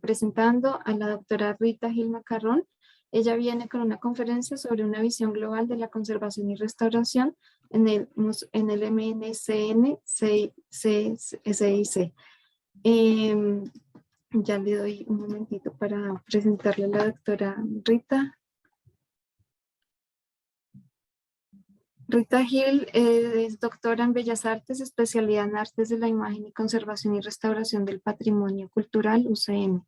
presentando a la doctora Rita Gil Macarrón. Ella viene con una conferencia sobre una visión global de la conservación y restauración en el MNCN CIC. Ya le doy un momentito para presentarle a la doctora Rita. Rita Gil es doctora en Bellas Artes, especialidad en Artes de la Imagen y Conservación y Restauración del Patrimonio Cultural, UCM.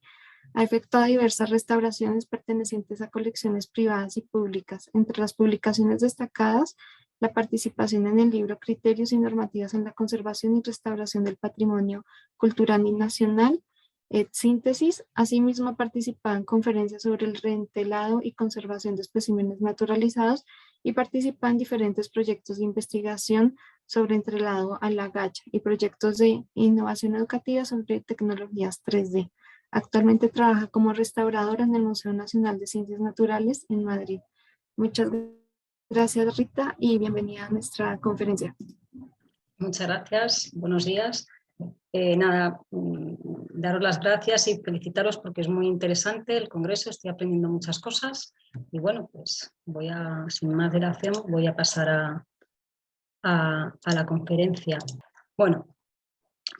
Ha efectuado diversas restauraciones pertenecientes a colecciones privadas y públicas. Entre las publicaciones destacadas, la participación en el libro Criterios y normativas en la conservación y restauración del patrimonio cultural y nacional, Síntesis. Asimismo, ha participado en conferencias sobre el reentelado y conservación de especímenes naturalizados y participa en diferentes proyectos de investigación sobre entrelado a la gacha y proyectos de innovación educativa sobre tecnologías 3D. Actualmente trabaja como restauradora en el Museo Nacional de Ciencias Naturales en Madrid. Muchas gracias, Rita, y bienvenida a nuestra conferencia. Muchas gracias, buenos días. Daros las gracias y felicitaros porque es muy interesante el congreso, estoy aprendiendo muchas cosas y bueno, pues sin más dilación, voy a pasar a la conferencia. Bueno,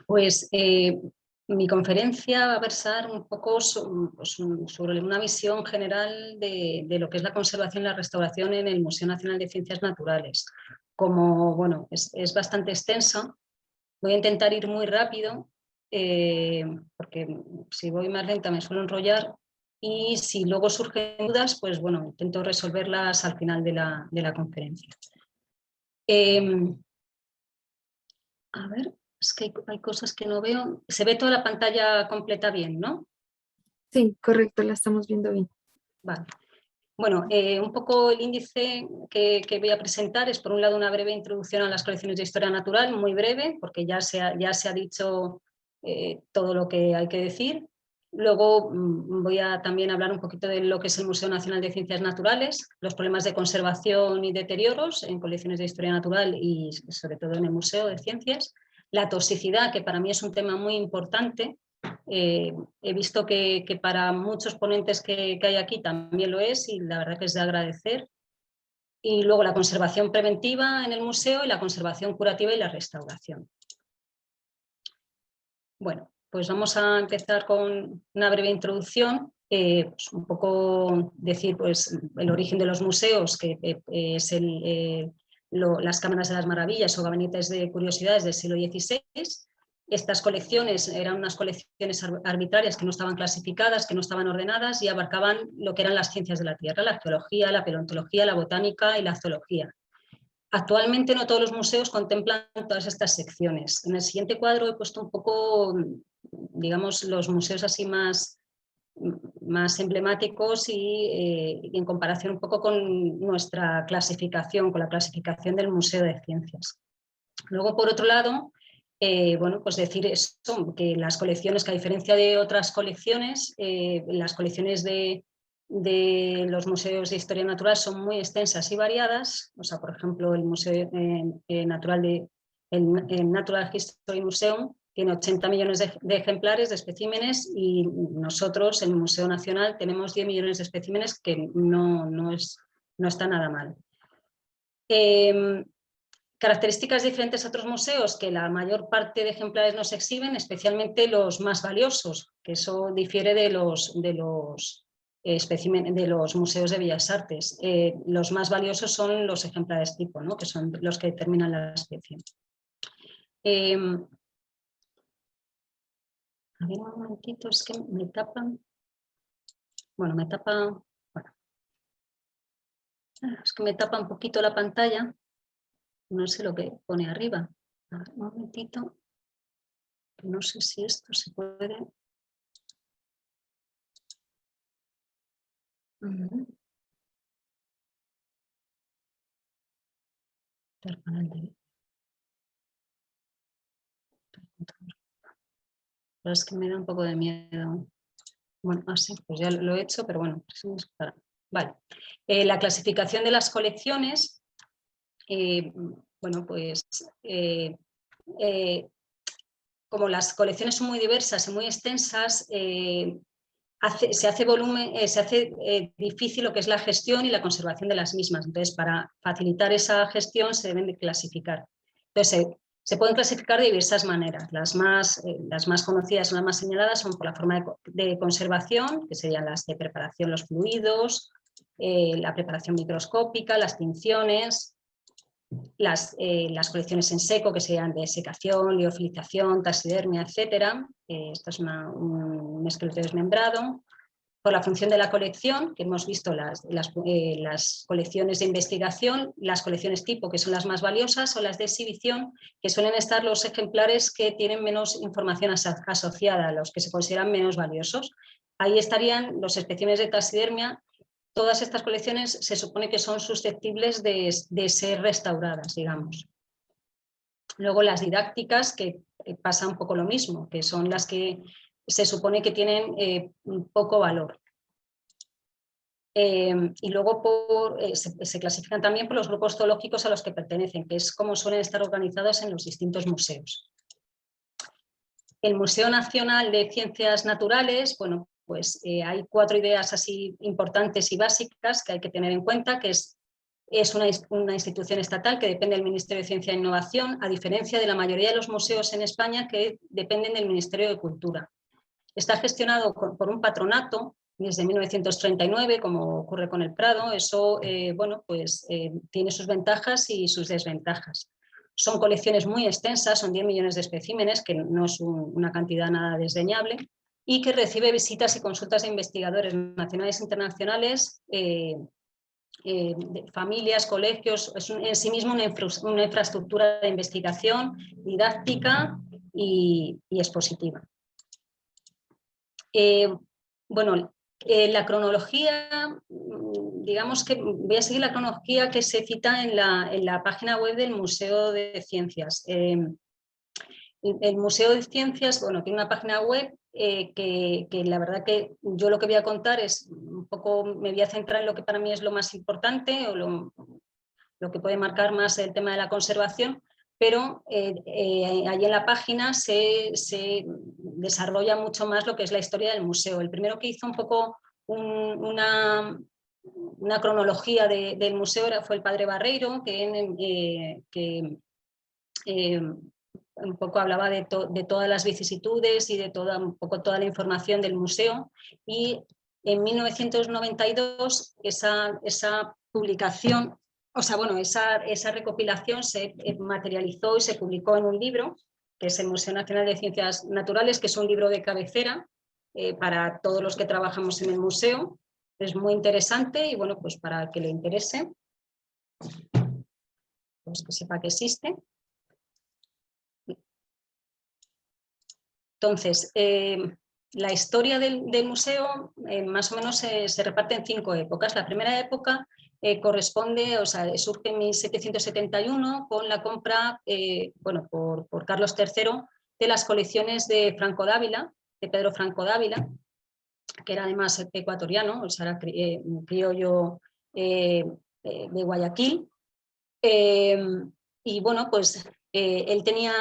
pues mi conferencia va a versar un poco sobre una visión general de lo que es la conservación y la restauración en el Museo Nacional de Ciencias Naturales. Como bueno, es bastante extensa, voy a intentar ir muy rápido porque si voy más lenta me suelo enrollar y si luego surgen dudas, pues bueno, intento resolverlas al final de la conferencia. A ver, es que hay cosas que no veo. Se ve toda la pantalla completa bien, ¿no? Sí, correcto, la estamos viendo bien. Vale. Bueno, un poco el índice que voy a presentar es por un lado una breve introducción a las colecciones de historia natural, muy breve, porque ya se ha dicho todo lo que hay que decir. Luego voy a también hablar un poquito de lo que es el Museo Nacional de Ciencias Naturales, los problemas de conservación y deterioros en colecciones de historia natural y sobre todo en el Museo de Ciencias. La toxicidad, que para mí es un tema muy importante. He visto que para muchos ponentes que hay aquí también lo es y la verdad que es de agradecer. Y luego la conservación preventiva en el museo y la conservación curativa y la restauración. Bueno, pues vamos a empezar con una breve introducción, pues un poco decir pues, el origen de los museos, que es las Cámaras de las Maravillas o gabinetes de curiosidades del siglo XVI. Estas colecciones eran unas colecciones arbitrarias que no estaban clasificadas, que no estaban ordenadas y abarcaban lo que eran las ciencias de la tierra, la arqueología, la paleontología, la botánica y la zoología. Actualmente no todos los museos contemplan todas estas secciones. En el siguiente cuadro he puesto un poco, digamos, los museos así más emblemáticos y en comparación un poco con nuestra clasificación, con la clasificación del Museo de Ciencias. Luego, por otro lado, bueno, pues decir esto, que las colecciones, que a diferencia de otras colecciones, las colecciones de los museos de historia natural son muy extensas y variadas. O sea, por ejemplo, el Museo Natural el Natural History Museum tiene 80 millones de ejemplares de especímenes y nosotros en el Museo Nacional tenemos 10 millones de especímenes, que no está nada mal. Características diferentes a otros museos, que la mayor parte de ejemplares no se exhiben, especialmente los más valiosos, que eso difiere de los museos de Bellas Artes. Los más valiosos son los ejemplares tipo, ¿no? Que son los que determinan la especie. A ver, un momentito, es que me tapan. Bueno, es que me tapa un poquito la pantalla. No sé lo que pone arriba. A ver, un momentito. No sé si esto se puede. Pero es que me da un poco de miedo. Bueno, así, pues ya lo he hecho, pero bueno. Vale. La clasificación de las colecciones, bueno, pues como las colecciones son muy diversas y muy extensas, se hace difícil lo que es la gestión y la conservación de las mismas. Entonces, para facilitar esa gestión se deben de clasificar. Entonces, se pueden clasificar de diversas maneras. Las más conocidas o las más señaladas son por la forma de conservación, que serían las de preparación, los fluidos, la preparación microscópica, las tinciones, las colecciones en seco, que serían de secación, liofilización, taxidermia, etc. Esto es un esqueleto desmembrado. Por la función de la colección, que hemos visto las colecciones de investigación, las colecciones tipo, que son las más valiosas, o las de exhibición, que suelen estar los ejemplares que tienen menos información asociada, los que se consideran menos valiosos. Ahí estarían los especímenes de taxidermia. Todas estas colecciones se supone que son susceptibles de ser restauradas, digamos. Luego las didácticas, que pasa un poco lo mismo, que son las que se supone que tienen poco valor. Y luego se clasifican también por los grupos zoológicos a los que pertenecen, que es como suelen estar organizados en los distintos museos. El Museo Nacional de Ciencias Naturales, bueno, pues hay 4 ideas así importantes y básicas que hay que tener en cuenta, que es una institución estatal que depende del Ministerio de Ciencia e Innovación, a diferencia de la mayoría de los museos en España que dependen del Ministerio de Cultura. Está gestionado por un patronato desde 1939, como ocurre con el Prado. Eso bueno, pues, tiene sus ventajas y sus desventajas. Son colecciones muy extensas, son 10 millones de especímenes, que no es una cantidad nada desdeñable, y que recibe visitas y consultas de investigadores nacionales e internacionales, de familias, colegios. Es en sí mismo una infraestructura de investigación, didáctica y expositiva. Bueno, la cronología, digamos que voy a seguir la cronología que se cita en la página web del Museo de Ciencias. El Museo de Ciencias, bueno, tiene una página web que la verdad que yo lo que voy a contar es un poco, me voy a centrar en lo que para mí es lo más importante o lo que puede marcar más el tema de la conservación, pero allí en la página se desarrolla mucho más lo que es la historia del museo. El primero que hizo un poco una cronología del museo fue el padre Barreiro, que un poco hablaba de todas las vicisitudes y de un poco toda la información del museo, y en 1992 esa publicación, o sea, bueno, esa recopilación se materializó y se publicó en un libro, que es el Museo Nacional de Ciencias Naturales, que es un libro de cabecera para todos los que trabajamos en el museo. Es muy interesante y, bueno, pues para que le interese, pues que sepa que existe. Entonces, la historia del museo más o menos se reparte en 5 épocas. La primera época corresponde, o sea, surge en 1771 con la compra, bueno, por Carlos III, de las colecciones de Franco Dávila, de Pedro Franco Dávila, que era además ecuatoriano, o sea, era criollo de Guayaquil. Y bueno, pues él tenía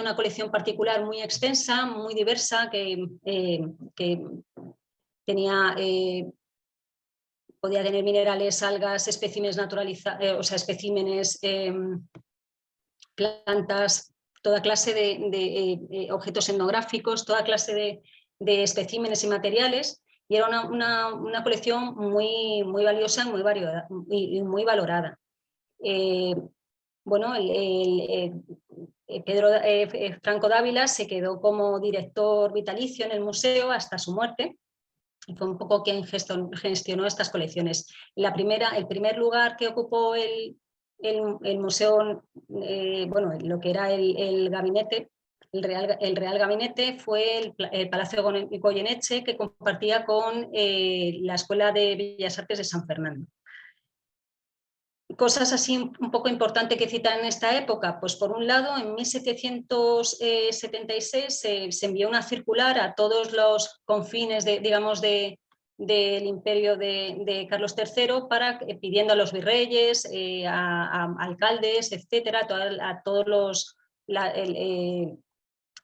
una colección particular muy extensa, muy diversa, que tenía, podía tener minerales, algas, especímenes naturalizados, o sea, especímenes, plantas, toda clase de objetos etnográficos, toda clase de especímenes y materiales, y era una colección muy, muy valiosa y muy valorada. Bueno, Pedro Franco Dávila se quedó como director vitalicio en el museo hasta su muerte, y fue un poco quien gestionó estas colecciones. El primer lugar que ocupó el museo, bueno, lo que era el gabinete, el Real Gabinete, fue el Palacio Goyeneche, que compartía con la Escuela de Bellas Artes de San Fernando. Cosas así un poco importantes que citan en esta época, pues por un lado, en 1776 se envió una circular a todos los confines del imperio de Carlos III, pidiendo a los virreyes, a alcaldes, etcétera, a todos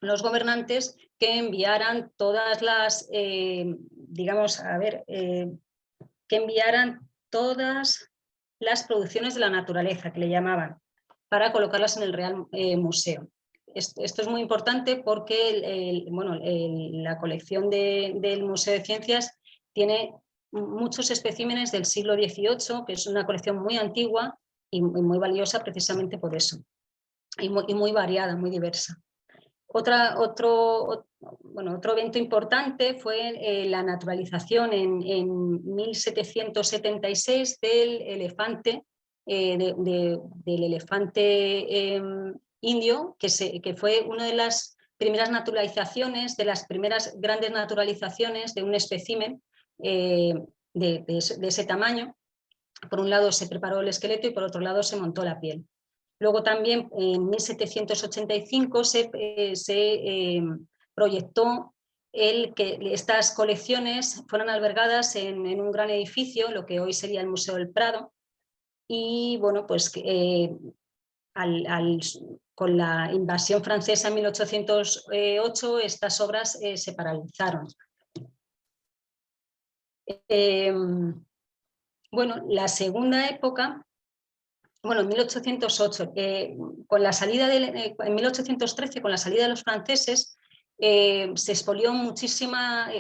los gobernantes que enviaran todas las, digamos, que enviaran todas las producciones de la naturaleza, que le llamaban, para colocarlas en el Real Museo. Esto es muy importante porque la colección del Museo de Ciencias tiene muchos especímenes del siglo XVIII, que es una colección muy antigua y muy valiosa precisamente por eso, y muy variada, muy diversa. Otro evento importante fue la naturalización en 1776 del elefante, del elefante indio, que fue una de las primeras naturalizaciones, de las primeras grandes naturalizaciones de un espécimen de ese tamaño. Por un lado se preparó el esqueleto y por otro lado se montó la piel. Luego también en 1785 se proyectó que estas colecciones fueran albergadas en un gran edificio, lo que hoy sería el Museo del Prado, y bueno, pues con la invasión francesa en 1808 estas obras se paralizaron. La segunda época, en 1808, con la salida en 1813, con la salida de los franceses, se expolió muchísimos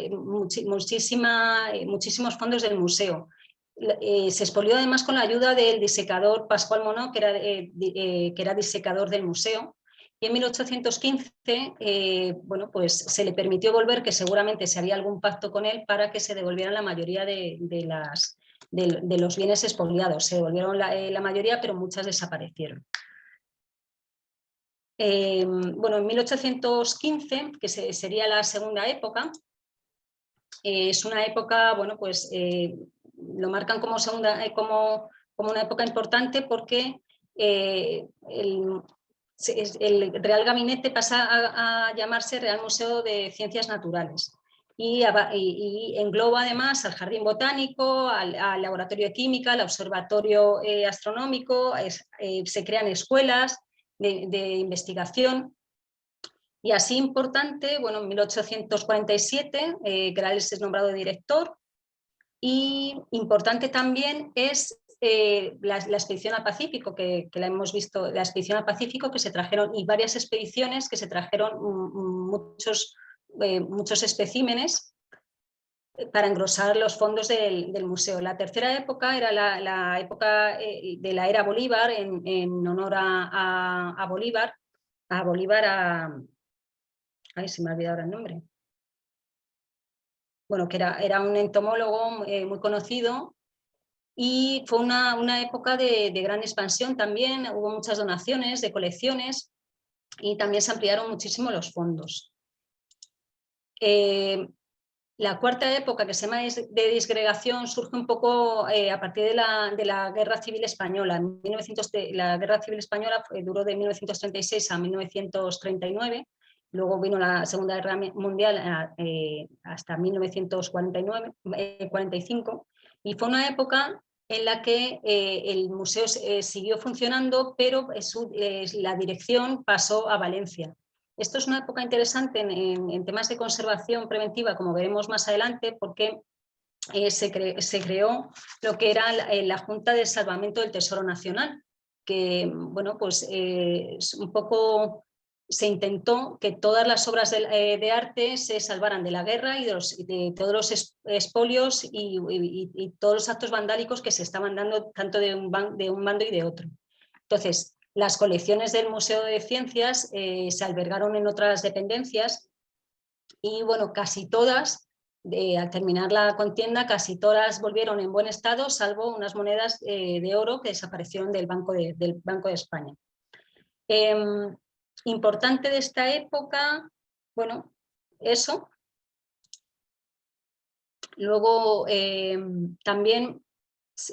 fondos del museo. Se expolió además con la ayuda del disecador Pascual Monod, que era disecador del museo. Y en 1815 se le permitió volver, que seguramente se haría algún pacto con él para que se devolvieran la mayoría de los bienes expoliados. Se devolvieron la mayoría, pero muchas desaparecieron. En 1815, que sería la segunda época, es una época, lo marcan como una época importante porque el Real Gabinete pasa a llamarse Real Museo de Ciencias Naturales. Y engloba además al Jardín Botánico, al Laboratorio de Química, al Observatorio Astronómico, se crean escuelas de investigación. Y así importante, en 1847 Grales es nombrado director, y importante también es la expedición al Pacífico, que la hemos visto, la expedición al Pacífico, que se trajeron, y varias expediciones que se trajeron muchos especímenes para engrosar los fondos del museo. La tercera época era la época de la era Bolívar, en honor a Bolívar, ay, se me ha olvidado ahora el nombre. Que era un entomólogo muy conocido, y fue una época de gran expansión también. Hubo muchas donaciones de colecciones y también se ampliaron muchísimo los fondos. La cuarta época, que se llama de disgregación, surge un poco a partir de la Guerra Civil Española. La Guerra Civil Española duró de 1936 a 1939, luego vino la Segunda Guerra Mundial hasta 1945, y fue una época en la que el museo siguió funcionando, pero la dirección pasó a Valencia. Esto es una época interesante en temas de conservación preventiva, como veremos más adelante, porque se creó lo que era la Junta de Salvamento del Tesoro Nacional, que un poco se intentó que todas las obras de arte se salvaran de la guerra y de todos los expolios y todos los actos vandálicos que se estaban dando tanto de un bando y de otro. Entonces, las colecciones del Museo de Ciencias se albergaron en otras dependencias y casi todas, al terminar la contienda, casi todas volvieron en buen estado, salvo unas monedas de oro que desaparecieron del Banco de España. Importante de esta época, eso. Luego también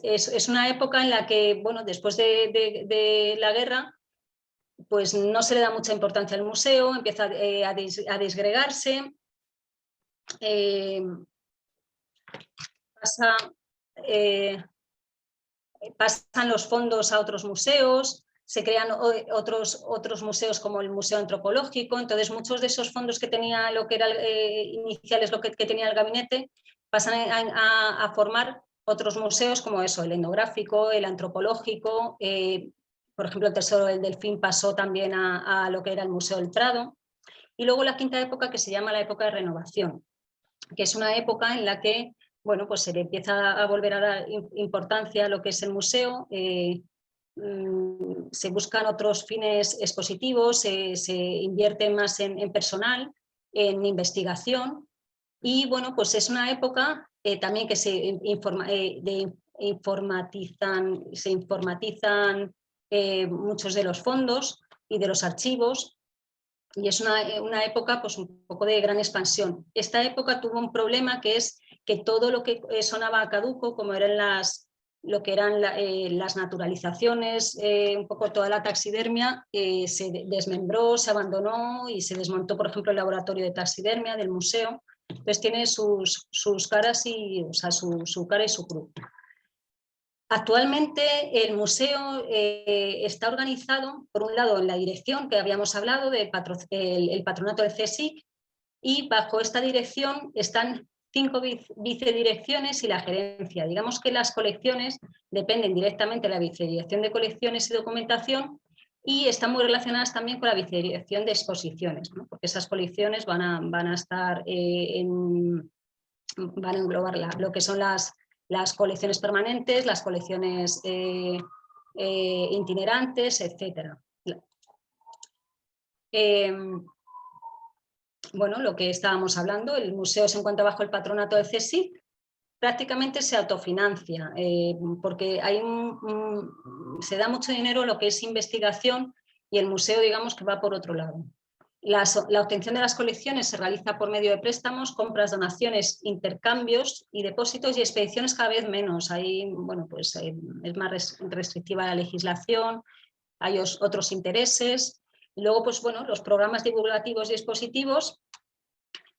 es una época en la que, después de la guerra, pues no se le da mucha importancia al museo, empieza a disgregarse, pasan los fondos a otros museos, se crean otros museos como el Museo Antropológico. Entonces muchos de esos fondos que tenía lo que era iniciales, lo que tenía el gabinete, pasan a formar otros museos como eso, el etnográfico, el antropológico, por ejemplo el Tesoro del Delfín pasó también a lo que era el Museo del Prado. Y luego la quinta época, que se llama la época de renovación, que es una época en la que, bueno, pues se le empieza a volver a dar importancia a lo que es el museo, se buscan otros fines expositivos, se invierte más en personal, en investigación, y bueno, pues es una época también que se informatizan muchos de los fondos y de los archivos, y es una época pues un poco de gran expansión. Esta época tuvo un problema, que es que todo lo que sonaba caduco, como eran lo que eran las naturalizaciones, un poco toda la taxidermia, se desmembró, se abandonó y se desmontó, por ejemplo, el laboratorio de taxidermia del museo. Entonces tiene sus caras y, o sea, su cara y su cruz. Actualmente el museo está organizado, por un lado, en la dirección que habíamos hablado, el patronato del CSIC, y bajo esta dirección están 5 vicedirecciones y la gerencia. Digamos que las colecciones dependen directamente de la vicedirección de colecciones y documentación, y están muy relacionadas también con la vicedirección de exposiciones, ¿no? Porque esas colecciones van a estar van a englobar lo que son las colecciones permanentes, las colecciones itinerantes, etc. Bueno, lo que estábamos hablando, el museo se encuentra bajo el patronato del CSIC, prácticamente se autofinancia, porque se da mucho dinero a lo que es investigación, y el museo, digamos, que va por otro lado. La obtención de las colecciones se realiza por medio de préstamos, compras, donaciones, intercambios y depósitos, y expediciones cada vez menos. Ahí, bueno, pues es más restrictiva la legislación, hay otros intereses. Y luego, pues bueno, los programas divulgativos y expositivos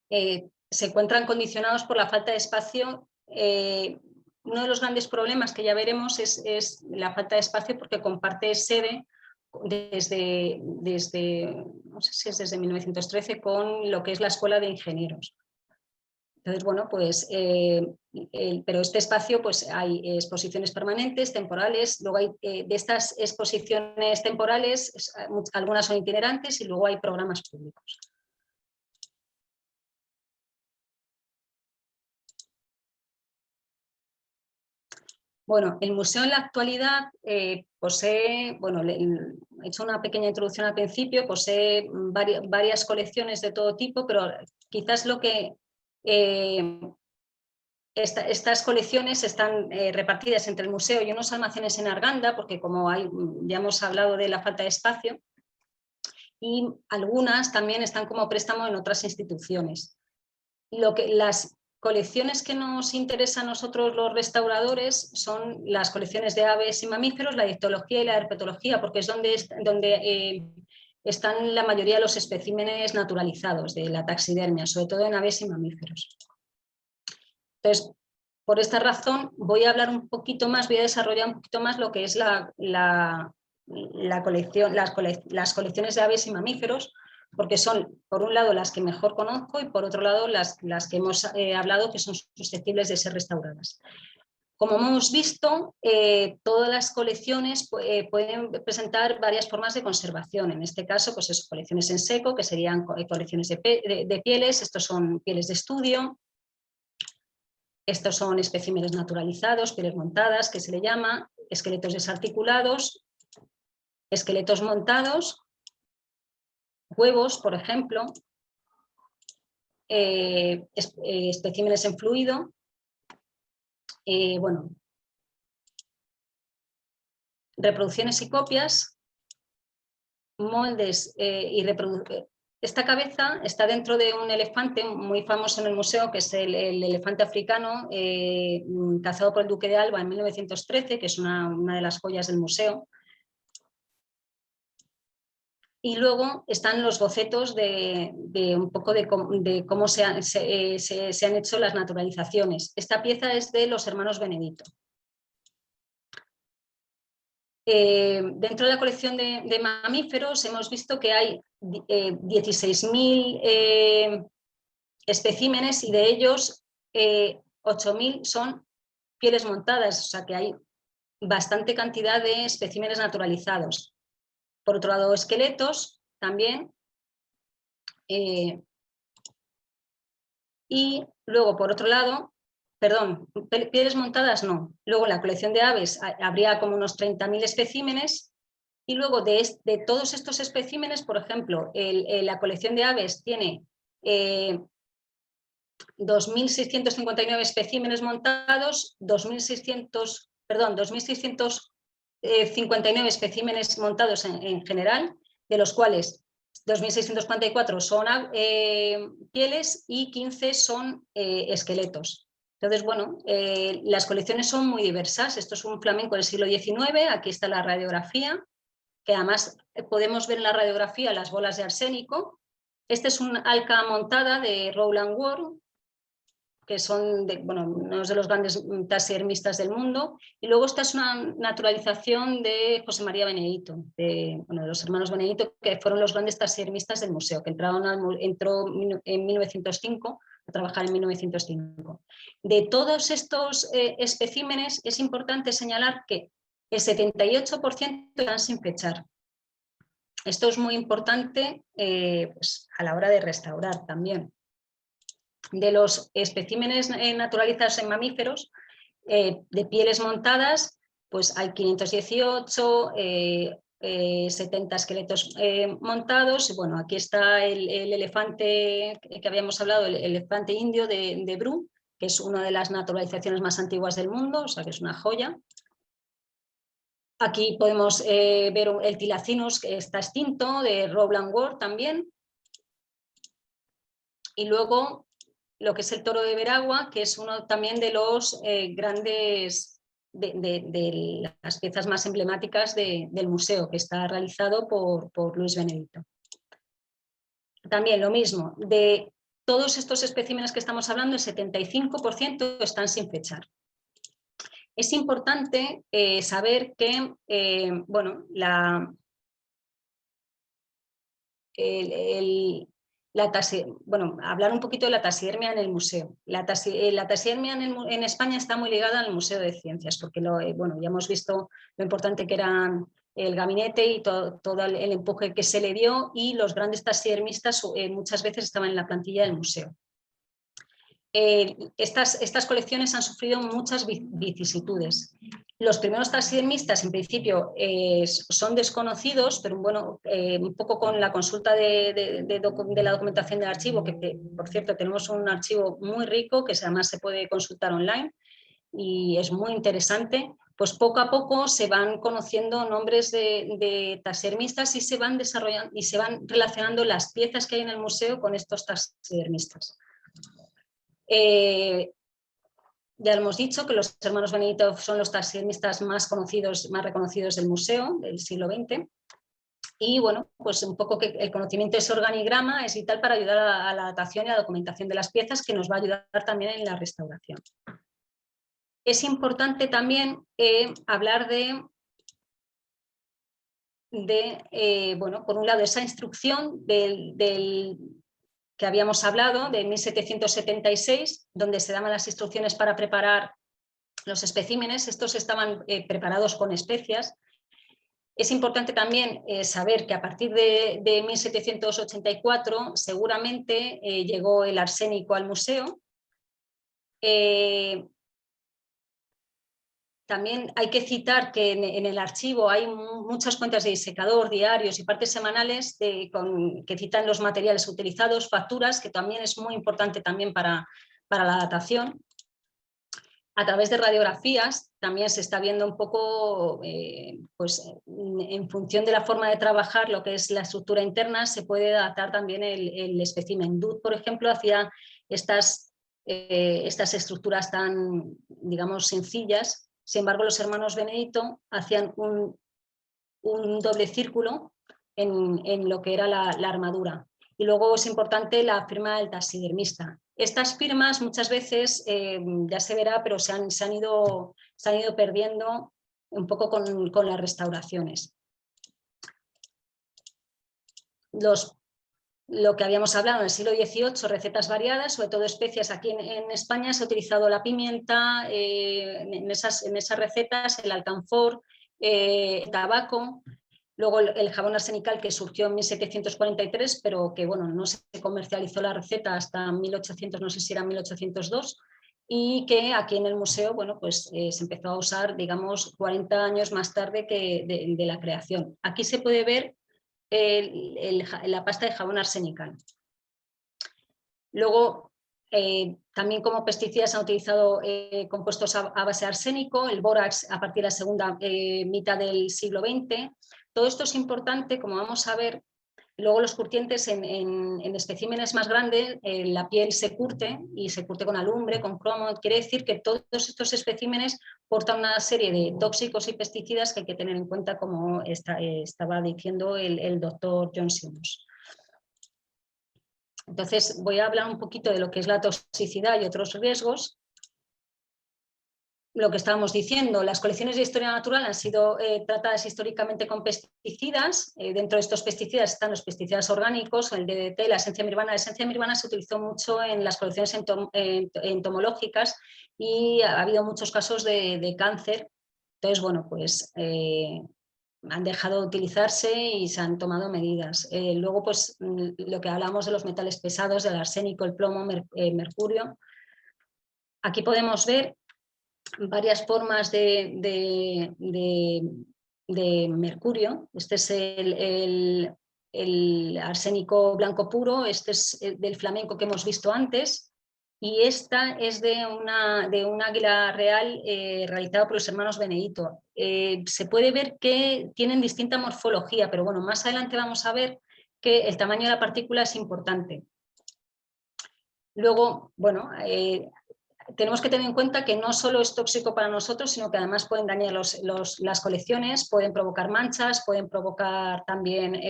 se encuentran condicionados por la falta de espacio. Uno de los grandes problemas que ya veremos es la falta de espacio, porque comparte sede desde no sé si es desde 1913 con lo que es la Escuela de Ingenieros. Entonces, bueno, pues, pero este espacio, pues hay exposiciones permanentes, temporales, luego hay de estas exposiciones temporales, algunas son itinerantes, y luego hay programas públicos. Bueno, el museo en la actualidad posee, bueno, he hecho una pequeña introducción al principio, posee varias colecciones de todo tipo, pero quizás lo que estas colecciones están repartidas entre el museo y unos almacenes en Arganda, porque como ya hemos hablado de la falta de espacio, y algunas también están como préstamo en otras instituciones. Las colecciones que nos interesan a nosotros los restauradores son las colecciones de aves y mamíferos, la ictiología y la herpetología, porque es donde están la mayoría de los especímenes naturalizados de la taxidermia, sobre todo en aves y mamíferos. Entonces, por esta razón voy a hablar un poquito más, voy a desarrollar un poquito más lo que es las colecciones de aves y mamíferos, porque son, por un lado, las que mejor conozco, y por otro lado, las que hemos hablado, que son susceptibles de ser restauradas. Como hemos visto, todas las colecciones pueden presentar varias formas de conservación. En este caso, pues eso, colecciones en seco, que serían colecciones de pieles. Estos son pieles de estudio. Estos son especímenes naturalizados, pieles montadas, que se le llama, esqueletos desarticulados, esqueletos montados, huevos, por ejemplo, especímenes en fluido, bueno, reproducciones y copias, moldes y reproducciones. Esta cabeza está dentro de un elefante muy famoso en el museo, que es el elefante africano cazado por el duque de Alba en 1913, que es una de las joyas del museo. Y luego están los bocetos de un poco de cómo se han hecho las naturalizaciones. Esta pieza es de los hermanos Benedito. Dentro de la colección de mamíferos hemos visto que hay 16.000 especímenes y de ellos 8.000 son pieles montadas, o sea que hay bastante cantidad de especímenes naturalizados. Por otro lado, esqueletos también. Y luego, por otro lado, perdón, pieles montadas no. Luego en la colección de aves habría como unos 30.000 especímenes. Y luego de todos estos especímenes, por ejemplo, la colección de aves tiene 2.659 especímenes montados, 2.659 especímenes montados en general, de los cuales 2.644 son pieles y 15 son esqueletos. Entonces, bueno, las colecciones son muy diversas. Esto es un flamenco del siglo XIX, aquí está la radiografía, que además podemos ver en la radiografía las bolas de arsénico. Este es un alca montada de Rowland Ward, que son uno de los grandes taxidermistas del mundo. Y luego esta es una naturalización de José María Benedito, de los hermanos Benedito, que fueron los grandes taxidermistas del museo, que entró en 1905 a trabajar en 1905. De todos estos especímenes es importante señalar que el 78% están sin fechar. Esto es muy importante pues, a la hora de restaurar también. De los especímenes naturalizados en mamíferos, de pieles montadas, pues hay 518, 70 esqueletos montados. Y bueno, aquí está el elefante que habíamos hablado, el elefante indio de Bru, que es una de las naturalizaciones más antiguas del mundo, o sea que es una joya. Aquí podemos ver el Tilacinus, que está extinto, de Rowland Ward también. Y luego lo que es el toro de Veragua, que es uno también de los grandes, de las piezas más emblemáticas del museo, que está realizado por Luis Benedito. También lo mismo, de todos estos especímenes que estamos hablando, el 75% están sin fechar. Es importante saber que, hablar un poquito de la taxidermia en el museo. La taxidermia en España está muy ligada al Museo de Ciencias, porque ya hemos visto lo importante que eran el gabinete y todo el empuje que se le dio, y los grandes taxidermistas muchas veces estaban en la plantilla del museo. Estas colecciones han sufrido muchas vicisitudes. Los primeros taxidermistas, en principio, son desconocidos, pero bueno, un poco con la consulta de la documentación del archivo, que por cierto tenemos un archivo muy rico que además se puede consultar online y es muy interesante, pues poco a poco se van conociendo nombres de taxidermistas y se van desarrollando y se van relacionando las piezas que hay en el museo con estos taxidermistas. Ya hemos dicho que los hermanos Benedito son los taxidermistas más conocidos, más reconocidos del museo del siglo XX. Y bueno, pues un poco que el conocimiento de ese organigrama es vital para ayudar a la datación y a la documentación de las piezas, que nos va a ayudar también en la restauración. Es importante también hablar por un lado, esa instrucción que habíamos hablado, de 1776, donde se daban las instrucciones para preparar los especímenes. Estos estaban preparados con especias. Es importante también saber que a partir de 1784 seguramente llegó el arsénico al museo. También hay que citar que en el archivo hay muchas cuentas de disecador, diarios y partes semanales que citan los materiales utilizados, facturas, que también es muy importante también para la datación. A través de radiografías también se está viendo un poco, pues en función de la forma de trabajar, lo que es la estructura interna, se puede datar también el espécimen. Dud, por ejemplo, hacía estas estructuras tan, digamos, sencillas. Sin embargo, los hermanos Benedito hacían un doble círculo en lo que era la armadura. Y luego es importante la firma del taxidermista. Estas firmas muchas veces, ya se verá, pero se han ido perdiendo un poco con las restauraciones. Lo que habíamos hablado en el siglo XVIII, recetas variadas, sobre todo especias. Aquí en España se ha utilizado la pimienta, en esas recetas, el alcanfor, el tabaco, luego el jabón arsenical, que surgió en 1743, pero que bueno, no se comercializó la receta hasta 1800, no sé si era 1802, y que aquí en el museo, bueno, pues se empezó a usar, digamos, 40 años más tarde que de la creación. Aquí se puede ver la pasta de jabón arsenical. Luego, también como pesticidas se han utilizado compuestos a base de arsénico, el bórax a partir de la segunda mitad del siglo XX. Todo esto es importante, como vamos a ver. Luego los curtientes en especímenes más grandes, la piel se curte y se curte con alumbre, con cromo. Quiere decir que todos estos especímenes portan una serie de tóxicos y pesticidas que hay que tener en cuenta, como estaba diciendo el doctor John Simmons. Entonces voy a hablar un poquito de lo que es la toxicidad y otros riesgos. Lo que estábamos diciendo, las colecciones de historia natural han sido tratadas históricamente con pesticidas. Dentro de estos pesticidas están los pesticidas orgánicos, el DDT, la esencia mirvana. La esencia mirvana se utilizó mucho en las colecciones entomológicas y ha habido muchos casos de cáncer. Entonces, bueno, pues han dejado de utilizarse y se han tomado medidas. Luego, pues lo que hablamos de los metales pesados, del arsénico, el plomo, mercurio. Aquí podemos ver varias formas de mercurio. Este es el arsénico blanco puro, este es del flamenco que hemos visto antes, y esta es de un águila real realizada por los hermanos Benedito. Se puede ver que tienen distinta morfología, pero bueno, más adelante vamos a ver que el tamaño de la partícula es importante. Luego, bueno, tenemos que tener en cuenta que no solo es tóxico para nosotros, sino que además pueden dañar las colecciones, pueden provocar manchas, pueden provocar también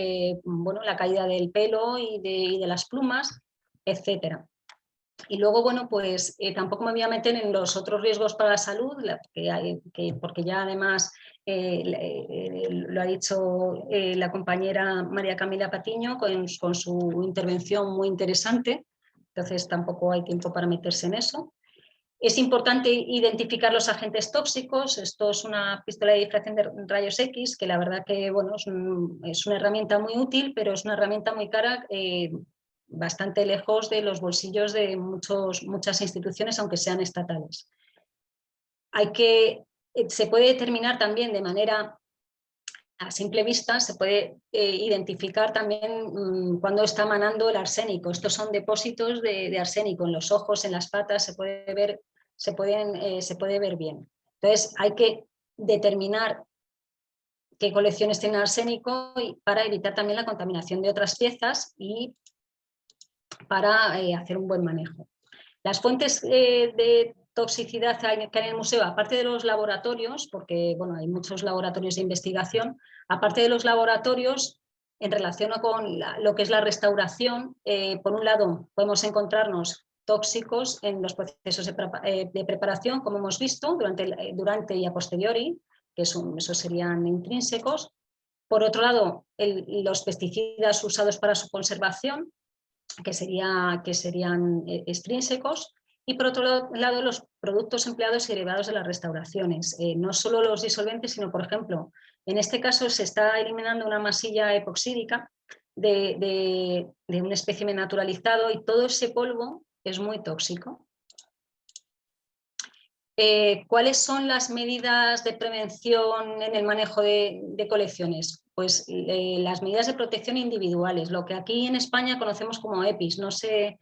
bueno, la caída del pelo y de las plumas, etc. Y luego, bueno, pues tampoco me voy a meter en los otros riesgos para la salud, porque ya además lo ha dicho la compañera María Camila Patiño con su intervención muy interesante, entonces tampoco hay tiempo para meterse en eso. Es importante identificar los agentes tóxicos. Esto es una pistola de difracción de rayos X, que la verdad que bueno, es una herramienta muy útil, pero es una herramienta muy cara, bastante lejos de los bolsillos de muchas instituciones, aunque sean estatales. Se puede determinar también de manera a simple vista, se puede identificar también cuando está emanando el arsénico. Estos son depósitos de arsénico en los ojos, en las patas, se puede ver bien. Entonces hay que determinar qué colecciones tienen arsénico para evitar también la contaminación de otras piezas y para hacer un buen manejo. Las fuentes de toxicidad que hay en el museo, aparte de los laboratorios, porque bueno, hay muchos laboratorios de investigación, aparte de los laboratorios, en relación con lo que es la restauración, por un lado podemos encontrarnos tóxicos en los procesos de preparación, como hemos visto, durante y a posteriori, que esos serían intrínsecos. Por otro lado, los pesticidas usados para su conservación, que serían extrínsecos, y por otro lado los productos empleados y derivados de las restauraciones, no solo los disolventes, sino por ejemplo, en este caso se está eliminando una masilla epoxídica de un espécimen naturalizado y todo ese polvo es muy tóxico. ¿Cuáles son las medidas de prevención en el manejo de colecciones? Pues las medidas de protección individuales, lo que aquí en España conocemos como EPIs. No sé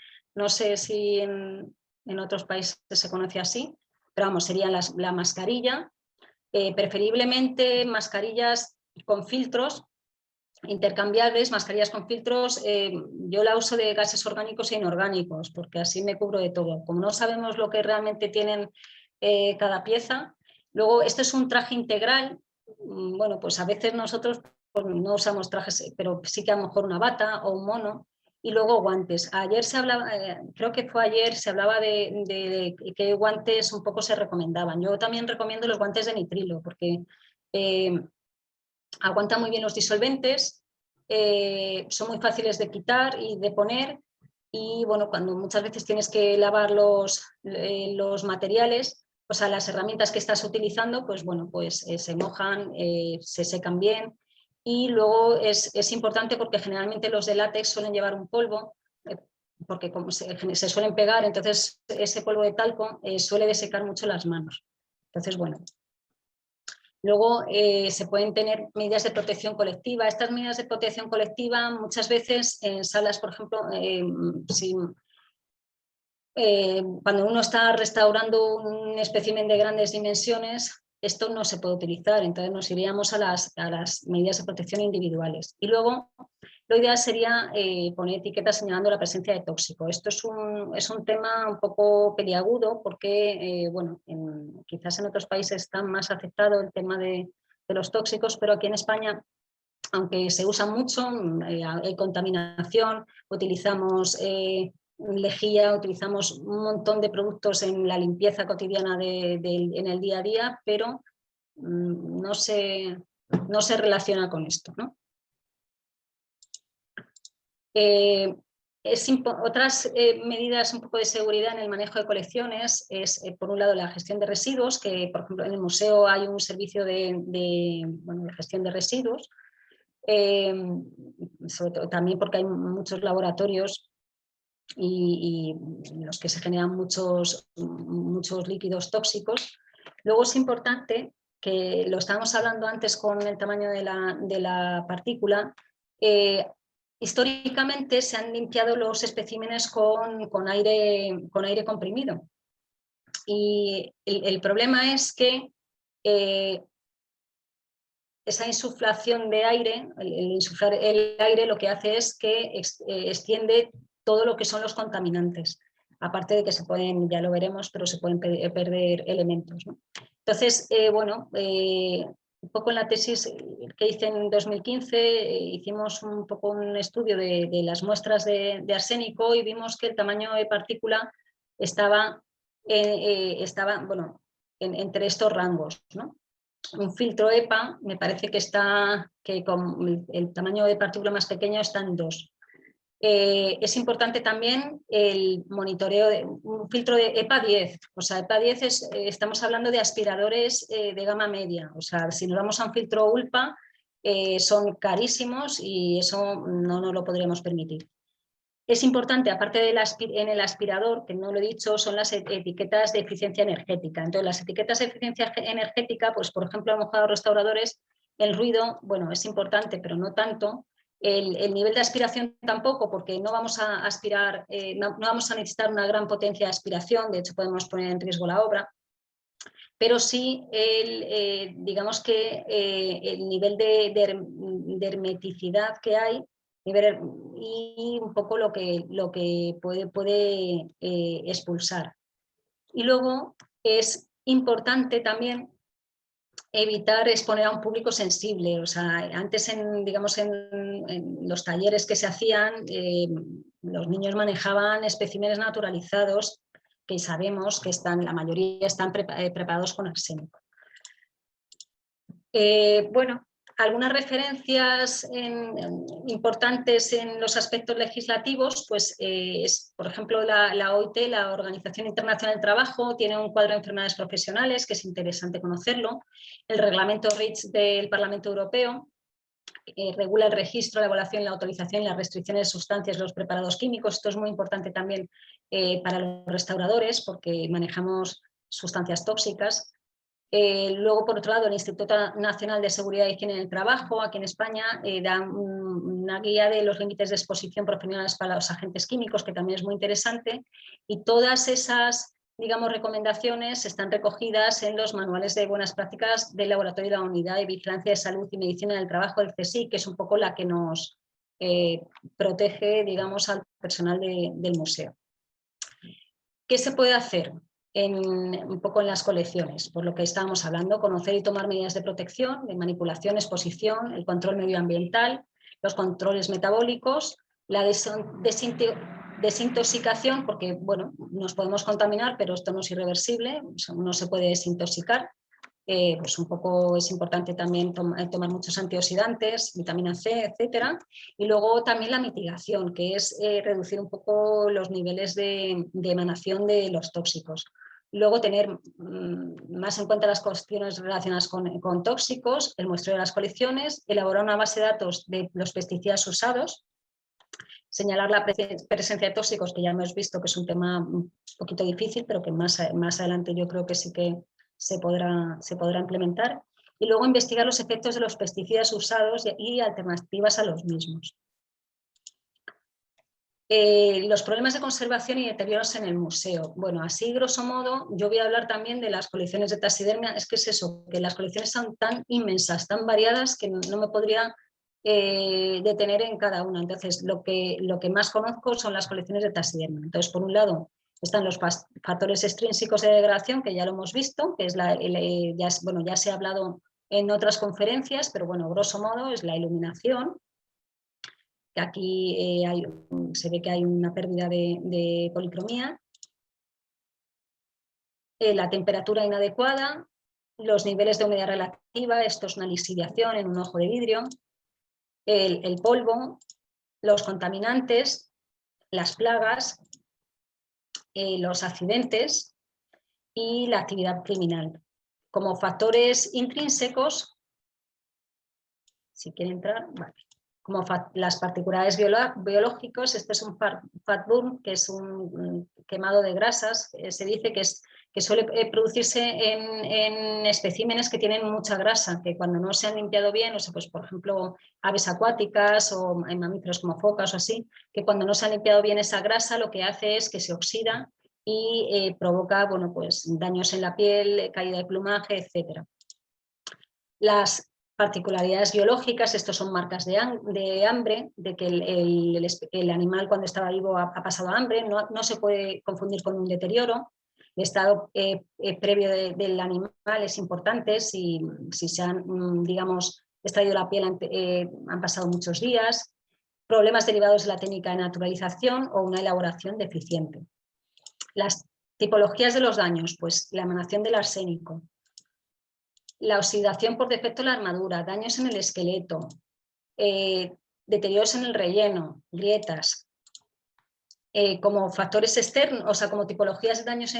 si en otros países se conoce así, pero vamos, serían la mascarilla, preferiblemente mascarillas con filtros intercambiables, mascarillas con filtros. Yo la uso de gases orgánicos e inorgánicos, porque así me cubro de todo. Como no sabemos lo que realmente tienen cada pieza. Luego, esto es un traje integral. Bueno, pues a veces nosotros pues, no usamos trajes, pero sí que a lo mejor una bata o un mono. Y luego guantes. Ayer se hablaba, creo que fue ayer, se hablaba de qué guantes un poco se recomendaban. Yo también recomiendo los guantes de nitrilo, porque aguantan muy bien los disolventes, son muy fáciles de quitar y de poner, y bueno, cuando muchas veces tienes que lavar los materiales, o sea, las herramientas que estás utilizando, pues bueno, pues se mojan, se secan bien, y luego es importante porque generalmente los de látex suelen llevar un polvo, porque como se suelen pegar, entonces ese polvo de talco suele desecar mucho las manos. Entonces, bueno. Luego se pueden tener medidas de protección colectiva. Estas medidas de protección colectiva muchas veces en salas, por ejemplo, cuando uno está restaurando un espécimen de grandes dimensiones, esto no se puede utilizar, entonces nos iríamos a las medidas de protección individuales. Y luego lo ideal sería poner etiquetas señalando la presencia de tóxico. Esto es un tema un poco peliagudo porque, bueno, quizás en otros países está más aceptado el tema de los tóxicos, pero aquí en España, aunque se usa mucho, hay contaminación, utilizamos lejía, utilizamos un montón de productos en la limpieza cotidiana en el día a día, pero no se relaciona con esto, ¿no? Otras medidas un poco de seguridad en el manejo de colecciones es, por un lado, la gestión de residuos, que por ejemplo en el museo hay un servicio de gestión de residuos, sobre todo también porque hay muchos laboratorios y en los que se generan muchos líquidos tóxicos. Luego es importante, que lo estábamos hablando antes con el tamaño de la partícula, históricamente se han limpiado los especímenes con aire comprimido. Y el problema es que esa insuflación de aire, el insuflar el aire, lo que hace es que extiende todo lo que son los contaminantes. Aparte de que se pueden, ya lo veremos, pero se pueden perder elementos, ¿no? Entonces, bueno, un poco en la tesis que hice en 2015, hicimos un poco un estudio de las muestras de arsénico y vimos que el tamaño de partícula estaba bueno, entre estos rangos, ¿no? Un filtro EPA me parece que con el tamaño de partícula más pequeño está en 2. Es importante también el monitoreo de un filtro de EPA 10. O sea, EPA 10 estamos hablando de aspiradores de gama media. O sea, si nos vamos a un filtro ULPA, son carísimos y eso no nos lo podríamos permitir. Es importante, aparte en el aspirador, que no lo he dicho, son las etiquetas de eficiencia energética. Entonces, las etiquetas de eficiencia energética, pues por ejemplo, a lo mejor a los restauradores, el ruido, bueno, es importante, pero no tanto. El nivel de aspiración tampoco, porque no vamos a aspirar, no vamos a necesitar una gran potencia de aspiración, de hecho podemos poner en riesgo la obra, pero sí, digamos que el nivel de hermeticidad que hay y un poco lo que puede expulsar. Y luego es importante también evitar exponer a un público sensible. O sea, antes digamos en los talleres que se hacían, los niños manejaban especímenes naturalizados que sabemos que la mayoría están preparados con arsénico. Bueno, algunas referencias importantes en los aspectos legislativos, pues es, por ejemplo, la OIT, la Organización Internacional del Trabajo, tiene un cuadro de enfermedades profesionales que es interesante conocerlo. El reglamento REACH del Parlamento Europeo regula el registro, la evaluación, la autorización y las restricciones de sustancias, los preparados químicos. Esto es muy importante también para los restauradores porque manejamos sustancias tóxicas. Luego, por otro lado, el Instituto Nacional de Seguridad y Higiene en el Trabajo, aquí en España, da una guía de los límites de exposición profesionales para los agentes químicos, que también es muy interesante, y todas esas, digamos, recomendaciones están recogidas en los manuales de buenas prácticas del Laboratorio de la Unidad de Vigilancia de Salud y Medicina del Trabajo del CSIC, que es un poco la que nos protege, digamos, al personal del museo. ¿Qué se puede hacer? Un poco en las colecciones, por lo que estábamos hablando, conocer y tomar medidas de protección, de manipulación, exposición, el control medioambiental, los controles metabólicos, la desintoxicación, porque bueno, nos podemos contaminar, pero esto no es irreversible, no se puede desintoxicar. pues un poco es importante también tomar muchos antioxidantes, vitamina C, etcétera. Y luego también la mitigación, que es reducir un poco los niveles de emanación de los tóxicos. Luego tener más en cuenta las cuestiones relacionadas con tóxicos, el muestreo de las colecciones, elaborar una base de datos de los pesticidas usados, señalar la presencia de tóxicos, que ya hemos visto que es un tema un poquito difícil, pero que más adelante yo creo que sí que se podrá implementar. Y luego investigar los efectos de los pesticidas usados y alternativas a los mismos. Los problemas de conservación y deterioros en el museo. Bueno, así grosso modo, yo voy a hablar también de las colecciones de taxidermia. Es que es eso, que las colecciones son tan inmensas, tan variadas, que no me podría detener en cada una. Entonces, lo que más conozco son las colecciones de taxidermia. Entonces, por un lado, están los factores extrínsecos de degradación, que ya lo hemos visto, que es ya se ha hablado en otras conferencias, pero bueno, grosso modo es la iluminación, que aquí se ve que hay una pérdida de policromía, la temperatura inadecuada, los niveles de humedad relativa, esto es una lisiviación en un ojo de vidrio, el polvo, los contaminantes, las plagas, los accidentes y la actividad criminal. Como factores intrínsecos, si quiere entrar, vale. Como las particularidades biológicos, este es un fat burn, que es un quemado de grasas, se dice que suele producirse en especímenes que tienen mucha grasa, que cuando no se han limpiado bien, o sea, pues por ejemplo aves acuáticas o en mamíferos como focas o así, que cuando no se ha limpiado bien esa grasa lo que hace es que se oxida y provoca, bueno, pues daños en la piel, caída de plumaje, etc. Las particularidades biológicas, estos son marcas de hambre, de que el animal cuando estaba vivo ha pasado hambre, no se puede confundir con un deterioro. El estado previo del animal es importante, si se han, digamos, extraído la piel, han pasado muchos días, problemas derivados de la técnica de naturalización o una elaboración deficiente. Las tipologías de los daños, pues la emanación del arsénico, la oxidación por defecto de la armadura, daños en el esqueleto, deterioros en el relleno, grietas, como factores externos, o sea, como tipologías de daños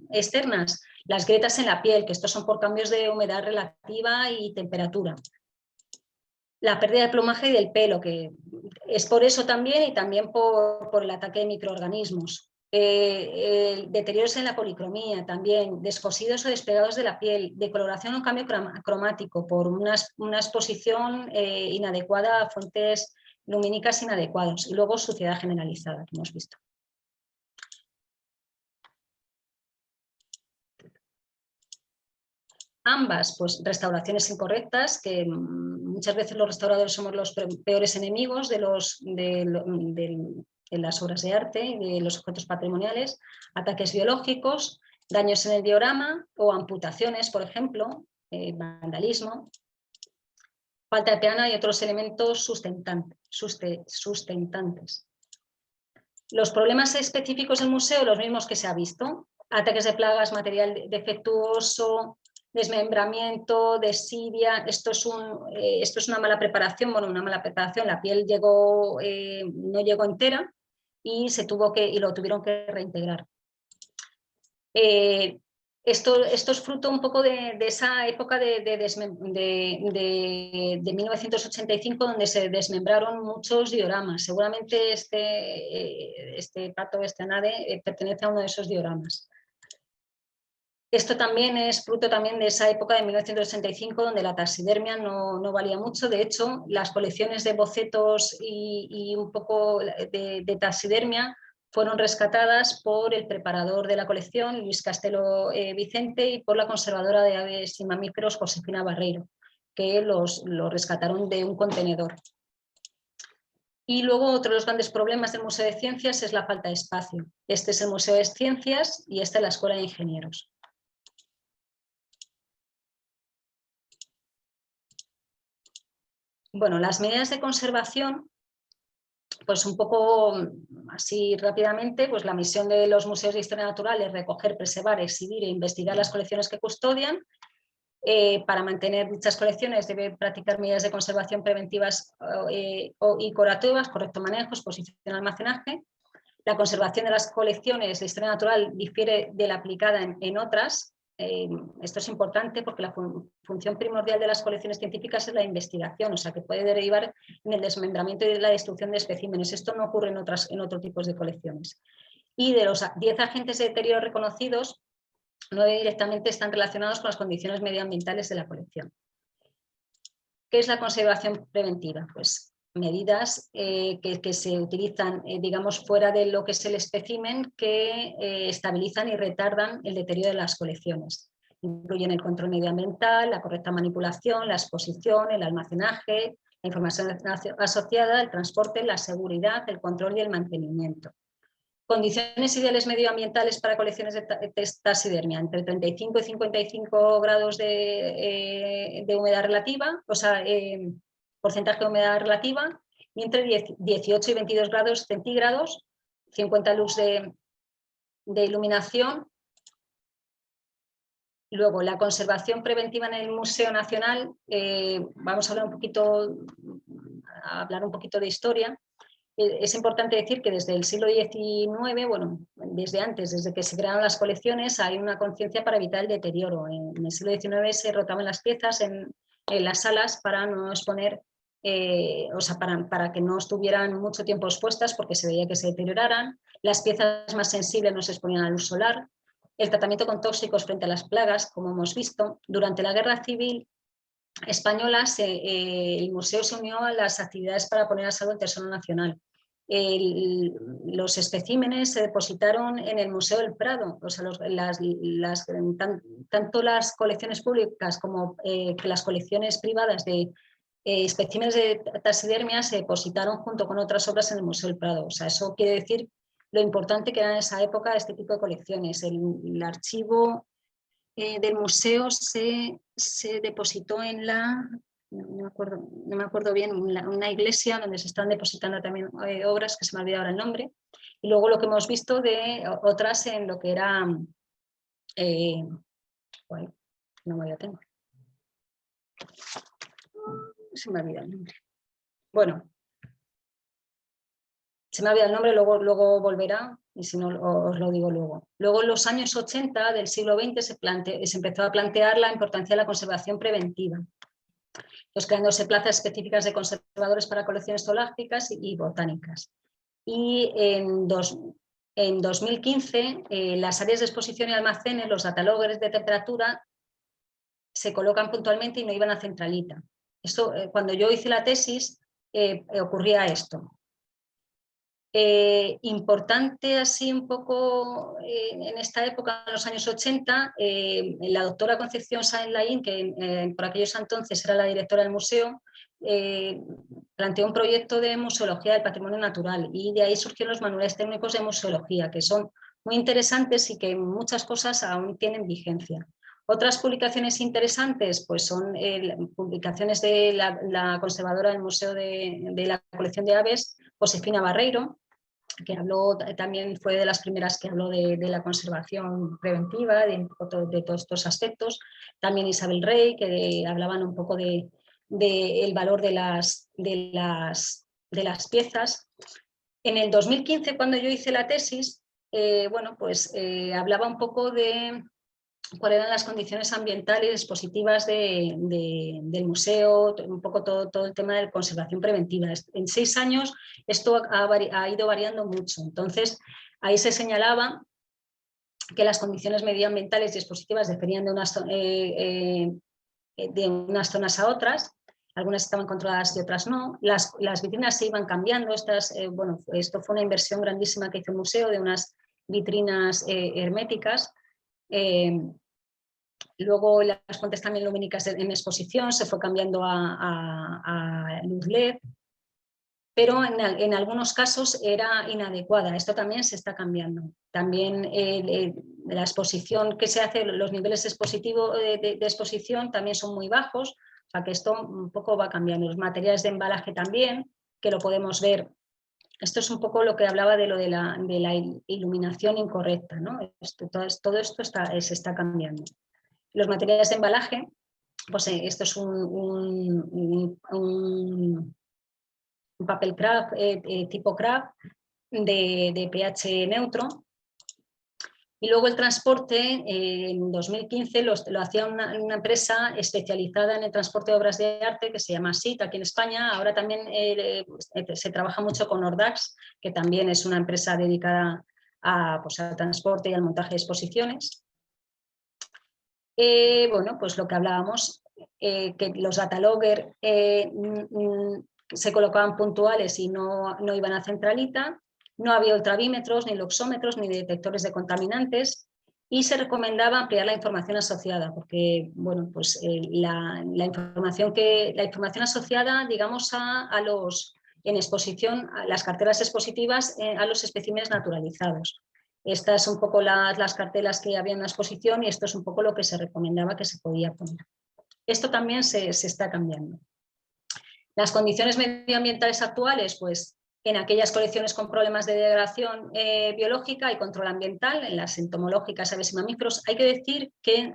externas, las grietas en la piel, que estos son por cambios de humedad relativa y temperatura. La pérdida de plumaje y del pelo, que es por eso también y también por el ataque de microorganismos. Deterioros en la policromía también, descosidos o despegados de la piel, decoloración o cambio cromático por una exposición inadecuada a fuentes lumínicas inadecuadas, y luego suciedad generalizada, que hemos visto. Ambas, pues restauraciones incorrectas, que muchas veces los restauradores somos los peores enemigos de las obras de arte y de los objetos patrimoniales, ataques biológicos, daños en el diorama o amputaciones, por ejemplo, vandalismo, falta de peana y otros elementos sustentantes. Los problemas específicos del museo, los mismos que se ha visto, ataques de plagas, material defectuoso, desmembramiento, desidia, esto es una mala preparación, la piel no llegó entera y lo tuvieron que reintegrar. Esto es fruto un poco de esa época de 1985, donde se desmembraron muchos dioramas. Seguramente este nave pertenece a uno de esos dioramas. Esto también es fruto también de esa época de 1965, donde la taxidermia no valía mucho. De hecho, las colecciones de bocetos y un poco de taxidermia fueron rescatadas por el preparador de la colección, Luis Castelo Vicente, y por la conservadora de aves y mamíferos, Josefina Barreiro, que los rescataron de un contenedor. Y luego otro de los grandes problemas del Museo de Ciencias es la falta de espacio. Este es el Museo de Ciencias y esta es la Escuela de Ingenieros. Bueno, las medidas de conservación pues un poco así rápidamente, pues la misión de los museos de historia natural es recoger, preservar, exhibir e investigar las colecciones que custodian. Para mantener dichas colecciones debe practicar medidas de conservación preventivas y curativas, correcto manejo, exposición y almacenaje. La conservación de las colecciones de historia natural difiere de la aplicada en otras. Esto es importante porque la función primordial de las colecciones científicas es la investigación, o sea que puede derivar en el desmembramiento y la destrucción de especímenes. Esto no ocurre en otros tipos de colecciones. Y de los 10 agentes de deterioro reconocidos, 9 directamente están relacionados con las condiciones medioambientales de la colección. ¿Qué es la conservación preventiva? Pues medidas que se utilizan, digamos, fuera de lo que es el espécimen, que estabilizan y retardan el deterioro de las colecciones. Incluyen el control medioambiental, la correcta manipulación, la exposición, el almacenaje, la información asociada, el transporte, la seguridad, el control y el mantenimiento. Condiciones ideales medioambientales para colecciones de taxidermia, entre 35 y 55 grados de humedad relativa, o sea, porcentaje de humedad relativa, y entre 18 y 22 grados centígrados, 50 lux de iluminación. Luego, la conservación preventiva en el Museo Nacional, vamos a hablar un poquito de historia. Es importante decir que desde el siglo XIX, bueno, desde antes, desde que se crearon las colecciones, hay una conciencia para evitar el deterioro. En el siglo XIX se rotaban las piezas en las salas para no exponer, o sea, para que no estuvieran mucho tiempo expuestas porque se veía que se deterioraran. Las piezas más sensibles no se exponían a la luz solar. El tratamiento con tóxicos frente a las plagas, como hemos visto. Durante la Guerra Civil Española, el museo se unió a las actividades para poner a salvo el tesoro nacional. Los especímenes se depositaron en el Museo del Prado, o sea, tanto las colecciones públicas como las colecciones privadas de especímenes de taxidermia se depositaron junto con otras obras en el Museo del Prado. O sea, eso quiere decir lo importante que era en esa época este tipo de colecciones. El archivo del museo se depositó en no me acuerdo bien, una iglesia donde se están depositando también obras, que se me ha olvidado ahora el nombre, y luego lo que hemos visto de otras en lo que era, bueno, no me lo tengo, se me ha olvidado el nombre. Bueno, se me ha olvidado el nombre, luego volverá, y si no os lo digo luego. Luego en los años 80 del siglo XX se empezó a plantear la importancia de la conservación preventiva, pues creándose plazas específicas de conservadores para colecciones zoológicas y botánicas. Y en 2015 las áreas de exposición y almacenes, los datalogers de temperatura, se colocan puntualmente y no iban a centralita. Esto, cuando yo hice la tesis, ocurría esto. Importante así un poco en esta época, en los años 80, la doctora Concepción Sáenz Laín, que por aquellos entonces era la directora del museo, planteó un proyecto de museología del patrimonio natural y de ahí surgieron los manuales técnicos de museología, que son muy interesantes y que muchas cosas aún tienen vigencia. Otras publicaciones interesantes pues son publicaciones de la conservadora del Museo de la Colección de Aves, Josefina Barreiro, que habló, también fue de las primeras que habló de la conservación preventiva, de todos estos aspectos. También Isabel Rey, que hablaban un poco del valor de las piezas. En el 2015, cuando yo hice la tesis, bueno, pues hablaba un poco de cuáles eran las condiciones ambientales expositivas del museo, un poco todo el tema de conservación preventiva. En 6 años esto ha ido variando mucho. Entonces, ahí se señalaba que las condiciones medioambientales y expositivas diferían de unas zonas a otras. Algunas estaban controladas y otras no. Las vitrinas se iban cambiando. Bueno, esto fue una inversión grandísima que hizo el museo de unas vitrinas herméticas. Luego las fuentes también lumínicas en exposición se fue cambiando a luz LED, pero en algunos casos era inadecuada. Esto también se está cambiando. También la exposición que se hace, los niveles expositivos de exposición también son muy bajos, o sea que esto un poco va cambiando. Los materiales de embalaje también, que lo podemos ver Esto es un poco lo que hablaba de lo de la iluminación incorrecta, ¿no? Todo esto se está cambiando. Los materiales de embalaje, pues esto es un papel craft, tipo craft de pH neutro. Y luego el transporte, en 2015 lo hacía una empresa especializada en el transporte de obras de arte que se llama SIT aquí en España. Ahora también se trabaja mucho con Nordax, que también es una empresa dedicada pues, al transporte y al montaje de exposiciones. Bueno, pues lo que hablábamos, que los datalogger se colocaban puntuales y no iban a centralita. No había ultravímetros, ni luxómetros, ni detectores de contaminantes y se recomendaba ampliar la información asociada porque, bueno, pues la información asociada, digamos, en exposición, a las cartelas expositivas a los especímenes naturalizados. Estas son un poco las cartelas que había en la exposición y esto es un poco lo que se recomendaba que se podía poner. Esto también se está cambiando. Las condiciones medioambientales actuales, pues en aquellas colecciones con problemas de degradación biológica y control ambiental, en las entomológicas, aves y mamíferos, hay que decir que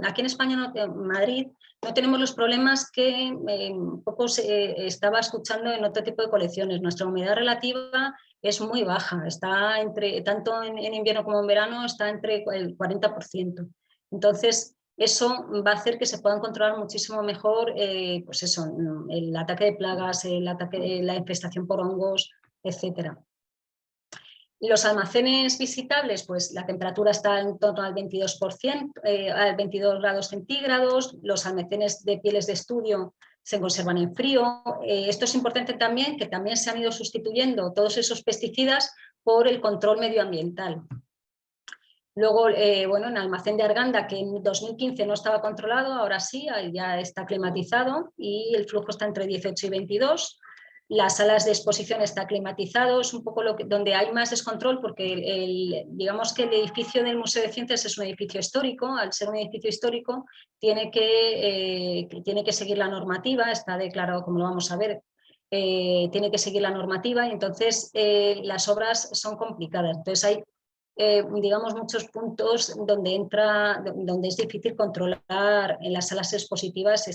aquí en España, en Madrid, no tenemos los problemas que un poco se estaba escuchando en otro tipo de colecciones. Nuestra humedad relativa es muy baja, está tanto en invierno como en verano, está entre el 40%. Entonces, eso va a hacer que se puedan controlar muchísimo mejor pues eso, el ataque de plagas, la infestación por hongos, etc. Los almacenes visitables, pues la temperatura está en torno al 22%, al 22 grados centígrados. Los almacenes de pieles de estudio se conservan en frío. Esto es importante también, que también se han ido sustituyendo todos esos pesticidas por el control medioambiental. Luego, bueno, en Almacén de Arganda, que en 2015 no estaba controlado, ahora sí, ya está climatizado y el flujo está entre 18 y 22. Las salas de exposición está climatizado, es un poco donde hay más descontrol porque digamos que el edificio del Museo de Ciencias es un edificio histórico. Al ser un edificio histórico tiene que seguir la normativa, está declarado, como lo vamos a ver, tiene que seguir la normativa y entonces las obras son complicadas. Entonces hay digamos, muchos puntos donde es difícil controlar en las salas expositivas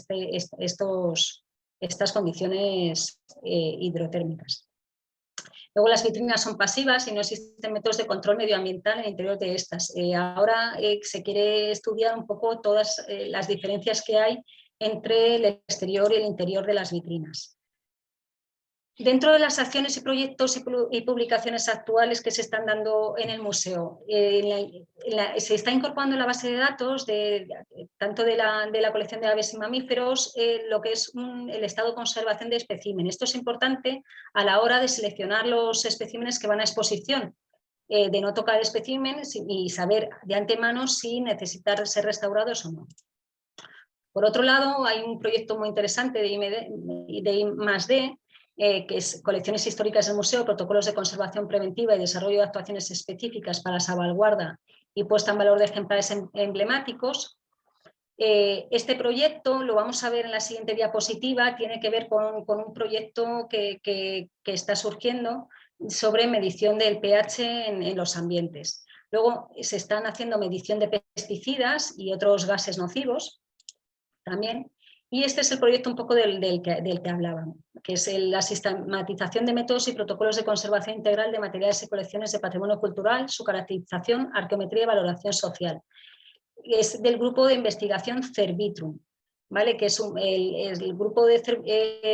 estas condiciones hidrotérmicas. Luego las vitrinas son pasivas y no existen métodos de control medioambiental en el interior de estas. Ahora se quiere estudiar un poco todas las diferencias que hay entre el exterior y el interior de las vitrinas. Dentro de las acciones y proyectos y publicaciones actuales que se están dando en el museo, se está incorporando en la base de datos tanto de la colección de aves y mamíferos lo que es el estado de conservación de especímenes. Esto es importante a la hora de seleccionar los especímenes que van a exposición, de no tocar especímenes y saber de antemano si necesitan ser restaurados o no. Por otro lado, hay un proyecto muy interesante de I+D, que es Colecciones Históricas del Museo, Protocolos de Conservación Preventiva y Desarrollo de Actuaciones Específicas para Salvaguarda y Puesta en Valor de Ejemplares Emblemáticos. Este proyecto, lo vamos a ver en la siguiente diapositiva, tiene que ver con un proyecto que está surgiendo sobre medición del pH en los ambientes. Luego se están haciendo medición de pesticidas y otros gases nocivos también. Y este es el proyecto un poco del que hablaban, que es la sistematización de métodos y protocolos de conservación integral de materiales y colecciones de patrimonio cultural, su caracterización, arqueometría y valoración social. Es del grupo de investigación Cervitrum, ¿vale? Que es el grupo de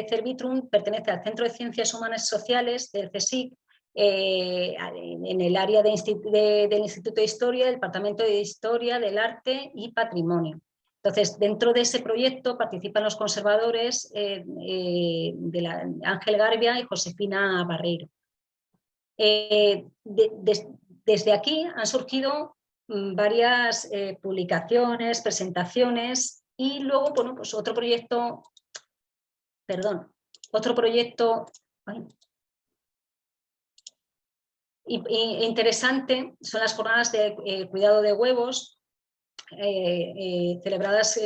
Cervitrum pertenece al Centro de Ciencias Humanas y Sociales del CSIC, en el área del Instituto de Historia, del Departamento de Historia, del Arte y Patrimonio. Entonces, dentro de ese proyecto participan los conservadores Ángel Garbia y Josefina Barreiro. Desde aquí han surgido varias publicaciones, presentaciones y luego, bueno, pues otro proyecto interesante son las jornadas de cuidado de huevos, celebradas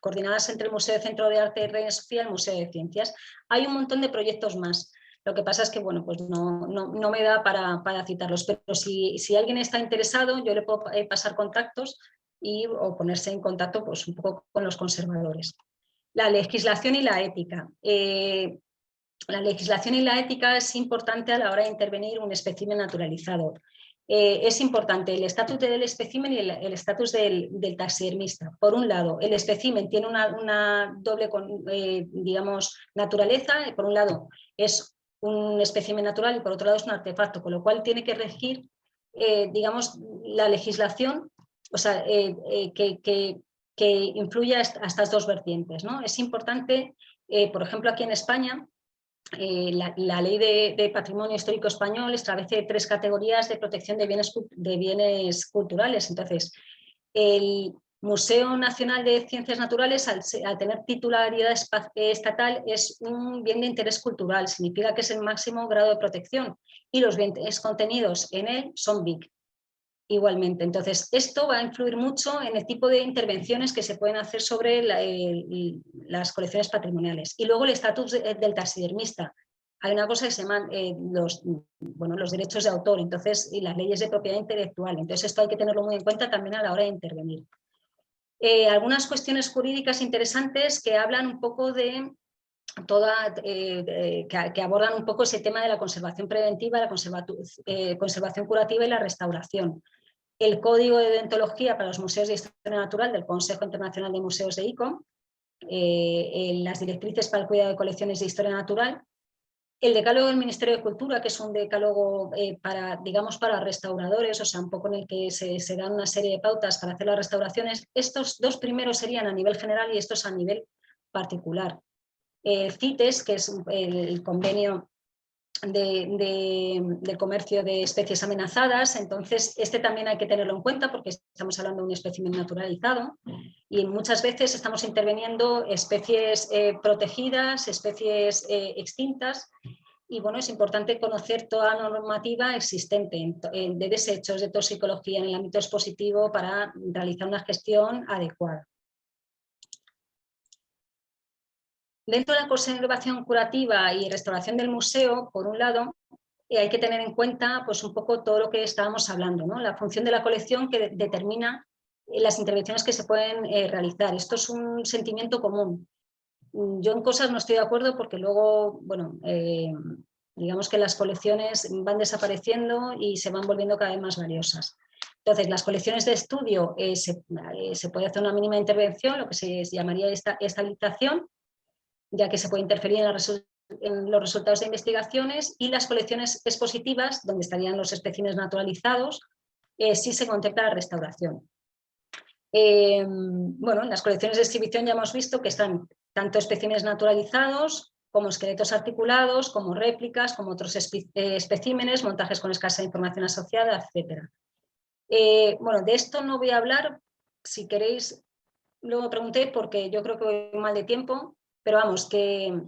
coordinadas entre el Museo de Centro de Arte de Reina Sofía y el Museo de Ciencias. Hay un montón de proyectos más. Lo que pasa es que bueno, pues no me da para citarlos, pero si alguien está interesado, yo le puedo pasar contactos o ponerse en contacto pues, un poco con los conservadores. La legislación y la ética. La legislación y la ética es importante a la hora de intervenir un espécimen naturalizado. Es importante el estatus del espécimen y el estatus del taxidermista. Por un lado, el espécimen tiene una doble, digamos, naturaleza. Por un lado, es un espécimen natural y por otro lado es un artefacto, con lo cual tiene que regir, digamos, la legislación, o sea, que influya a estas dos vertientes, ¿no? Es importante, por ejemplo, aquí en España, la ley de patrimonio histórico español establece 3 categorías de protección de bienes culturales. Entonces, el Museo Nacional de Ciencias Naturales, al tener titularidad estatal, es un bien de interés cultural, significa que es el máximo grado de protección y los bienes contenidos en él son BIC. Igualmente, entonces esto va a influir mucho en el tipo de intervenciones que se pueden hacer sobre las colecciones patrimoniales. Y luego el estatus del taxidermista. Hay una cosa que se llaman los derechos de autor, entonces, y las leyes de propiedad intelectual. Entonces esto hay que tenerlo muy en cuenta también a la hora de intervenir. Algunas cuestiones jurídicas interesantes que hablan un poco de que abordan un poco ese tema de la conservación preventiva, la conservación curativa y la restauración. El Código de Deontología para los Museos de Historia Natural del Consejo Internacional de Museos de ICOM, las directrices para el cuidado de colecciones de historia natural, el decálogo del Ministerio de Cultura, que es un decálogo para restauradores, o sea, un poco en el que se dan una serie de pautas para hacer las restauraciones. Estos 2 primeros serían a nivel general y estos a nivel particular. CITES, que es el convenio del comercio de especies amenazadas, entonces este también hay que tenerlo en cuenta porque estamos hablando de un espécimen naturalizado y muchas veces estamos interviniendo especies protegidas, especies extintas y bueno, es importante conocer toda la normativa existente de desechos, de toxicología en el ámbito expositivo para realizar una gestión adecuada. Dentro de la conservación curativa y restauración del museo, por un lado, hay que tener en cuenta pues, un poco todo lo que estábamos hablando, ¿no? La función de la colección que determina las intervenciones que se pueden realizar. Esto es un sentimiento común. Yo en cosas no estoy de acuerdo porque luego, bueno, digamos que las colecciones van desapareciendo y se van volviendo cada vez más valiosas. Entonces, las colecciones de estudio se puede hacer una mínima intervención, lo que se llamaría estabilización, ya que se puede interferir en los resultados de investigaciones, y las colecciones expositivas, donde estarían los especímenes naturalizados, sí se contempla la restauración. Bueno, en las colecciones de exhibición ya hemos visto que están tanto especímenes naturalizados como esqueletos articulados, como réplicas, como otros especímenes, montajes con escasa información asociada, etc. Bueno, de esto no voy a hablar, si queréis, luego pregunté porque yo creo que voy mal de tiempo, pero vamos, que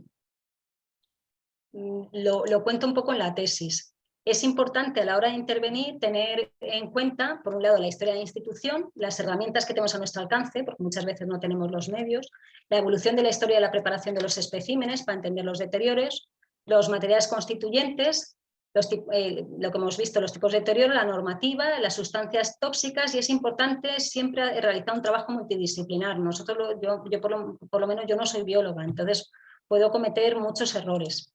lo cuento un poco en la tesis. Es importante a la hora de intervenir tener en cuenta, por un lado, la historia de la institución, las herramientas que tenemos a nuestro alcance, porque muchas veces no tenemos los medios, la evolución de la historia de la preparación de los especímenes para entender los deterioros, los materiales constituyentes, lo que hemos visto, los tipos de deterioro, la normativa, las sustancias tóxicas, y es importante siempre realizar un trabajo multidisciplinar. Nosotros, yo por lo menos yo no soy bióloga, entonces puedo cometer muchos errores.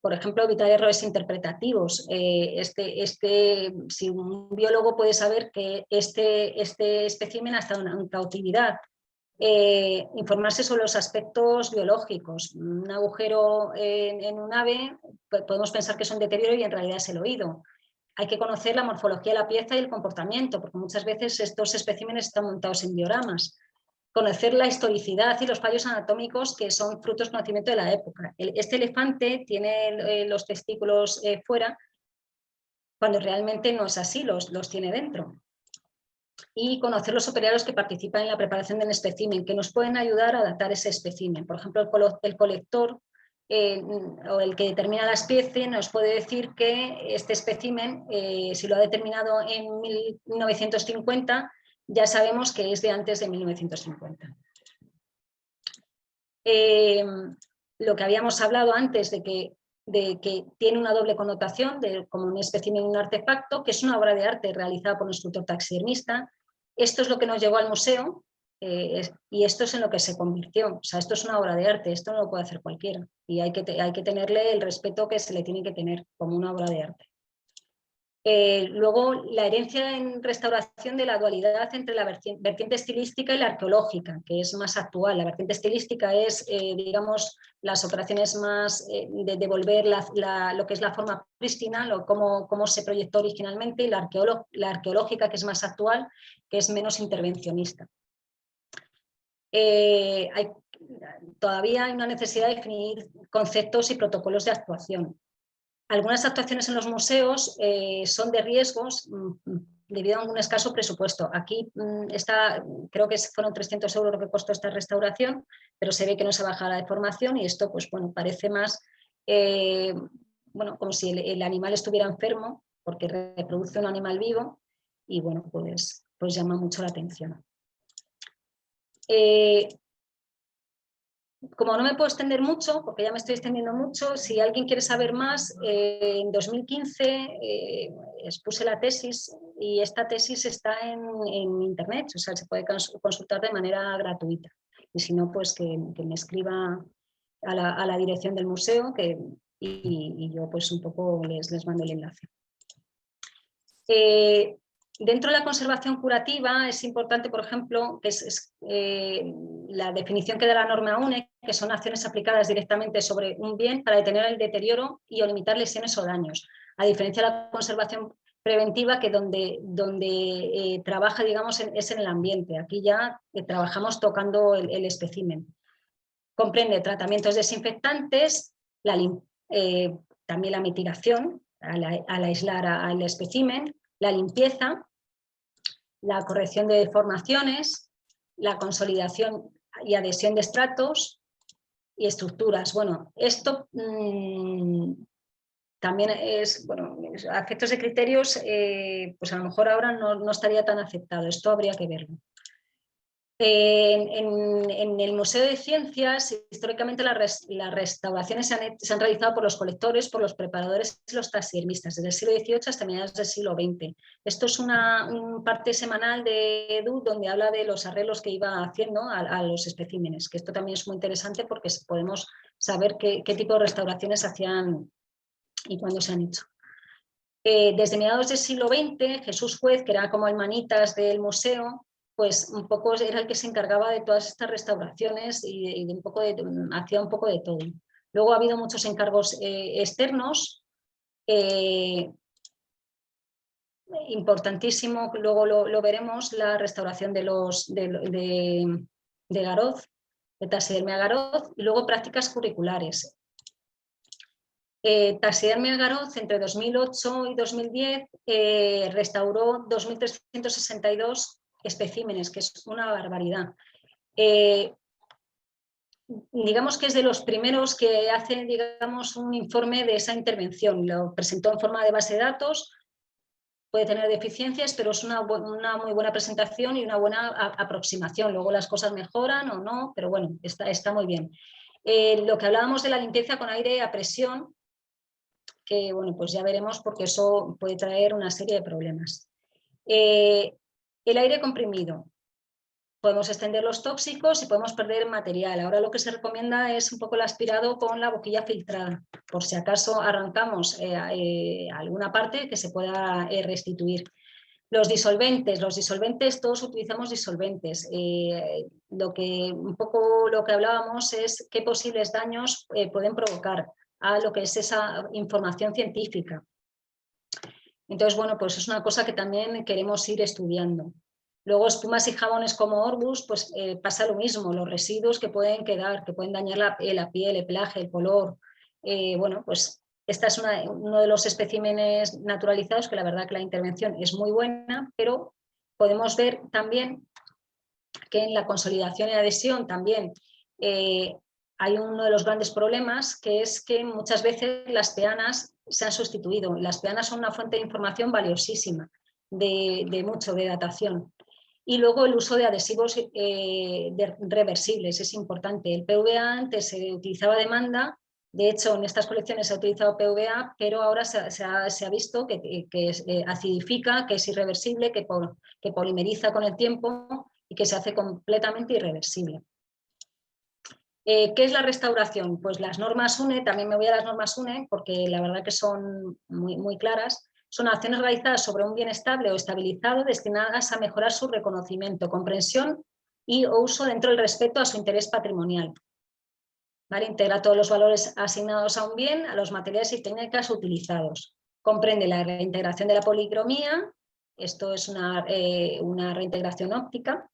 Por ejemplo, evitar errores interpretativos. Si un biólogo puede saber que este espécimen ha estado en cautividad, informarse sobre los aspectos biológicos. Un agujero en un ave, podemos pensar que es un deterioro y en realidad es el oído. Hay que conocer la morfología de la pieza y el comportamiento, porque muchas veces estos especímenes están montados en dioramas. Conocer la historicidad y los fallos anatómicos que son frutos del conocimiento de la época. Este elefante tiene los testículos fuera, cuando realmente no es así, los tiene dentro. Y conocer los operarios que participan en la preparación del espécimen, que nos pueden ayudar a adaptar ese espécimen. Por ejemplo, el colector o el que determina la especie nos puede decir que este espécimen, si lo ha determinado en 1950, ya sabemos que es de antes de 1950. Lo que habíamos hablado antes de que de que tiene una doble connotación, como un espécimen y un artefacto, que es una obra de arte realizada por un escultor taxidermista. Esto es lo que nos llegó al museo y esto es en lo que se convirtió. O sea, esto es una obra de arte, esto no lo puede hacer cualquiera y hay que tenerle el respeto que se le tiene que tener como una obra de arte. Luego, la herencia en restauración de la dualidad entre la vertiente estilística y la arqueológica, que es más actual. La vertiente estilística es, digamos, las operaciones más de devolver lo que es la forma prístina, cómo se proyectó originalmente, y la arqueológica, que es más actual, que es menos intervencionista. Todavía hay una necesidad de definir conceptos y protocolos de actuación. Algunas actuaciones en los museos son de riesgos debido a un escaso presupuesto. Aquí creo que fueron 300 euros lo que costó esta restauración, pero se ve que no se baja la deformación y esto, pues bueno, parece más como si el animal estuviera enfermo, porque reproduce un animal vivo y bueno, pues llama mucho la atención. Como no me puedo extender mucho, porque ya me estoy extendiendo mucho, si alguien quiere saber más, en 2015 expuse la tesis y esta tesis está en internet, o sea, se puede consultar de manera gratuita. Y si no, pues que me escriba a la dirección del museo y yo pues un poco les mando el enlace. Dentro de la conservación curativa es importante, por ejemplo, que es la definición que da la norma UNE, que son acciones aplicadas directamente sobre un bien para detener el deterioro y o limitar lesiones o daños, a diferencia de la conservación preventiva, que donde trabaja, digamos, es en el ambiente. Aquí ya trabajamos tocando el espécimen. Comprende tratamientos desinfectantes, también la mitigación al aislar al espécimen, la limpieza, la corrección de deformaciones, la consolidación y adhesión de estratos y estructuras. Bueno, esto también es, bueno, a efectos de criterios, pues a lo mejor ahora no estaría tan aceptado, esto habría que verlo. En el Museo de Ciencias, históricamente las restauraciones se han realizado por los colectores, por los preparadores y los taxidermistas, desde el siglo XVIII hasta mediados del siglo XX. Esto es un parte semanal de Edu donde habla de los arreglos que iba haciendo a los especímenes, que esto también es muy interesante porque podemos saber qué tipo de restauraciones hacían y cuándo se han hecho. Desde mediados del siglo XX, Jesús Juez, que era como el manitas del museo, pues un poco era el que se encargaba de todas estas restauraciones y hacía un poco de todo. Luego ha habido muchos encargos externos, importantísimo, luego lo veremos, la restauración de Garoz, de taxidermia Garoz, y luego prácticas curriculares. Taxidermia Garoz entre 2008 y 2010 restauró 2.362 especímenes, que es una barbaridad. Digamos que es de los primeros que hace, digamos, un informe de esa intervención. Lo presentó en forma de base de datos, puede tener deficiencias, pero es una muy buena presentación y una buena aproximación. Luego las cosas mejoran o no, pero bueno, está muy bien. Lo que hablábamos de la limpieza con aire a presión, que bueno, pues ya veremos porque eso puede traer una serie de problemas. El aire comprimido. Podemos extender los tóxicos y podemos perder material. Ahora lo que se recomienda es un poco el aspirado con la boquilla filtrada, por si acaso arrancamos alguna parte que se pueda restituir. Los disolventes, todos utilizamos disolventes. Un poco lo que hablábamos es qué posibles daños pueden provocar a lo que es esa información científica. Entonces, bueno, pues es una cosa que también queremos ir estudiando. Luego, espumas y jabones como Orbus, pues pasa lo mismo, los residuos que pueden quedar, que pueden dañar la piel, el pelaje, el color. Bueno, pues esta es uno de los especímenes naturalizados que la verdad que la intervención es muy buena, pero podemos ver también que en la consolidación y adhesión también hay uno de los grandes problemas, que es que muchas veces las peanas se han sustituido. Las peanas son una fuente de información valiosísima, de datación. Y luego el uso de adhesivos reversibles es importante. El PVA antes se utilizaba a demanda De hecho, en estas colecciones se ha utilizado PVA, pero ahora se ha visto que acidifica, que es irreversible, que polimeriza con el tiempo y que se hace completamente irreversible. ¿Qué es la restauración? Pues las normas UNE, también me voy a las normas UNE porque la verdad que son muy claras. Son acciones realizadas sobre un bien estable o estabilizado destinadas a mejorar su reconocimiento, comprensión y o uso dentro del respeto a su interés patrimonial. ¿Vale? Integra todos los valores asignados a un bien, a los materiales y técnicas utilizados. Comprende la reintegración de la policromía, esto es una reintegración óptica.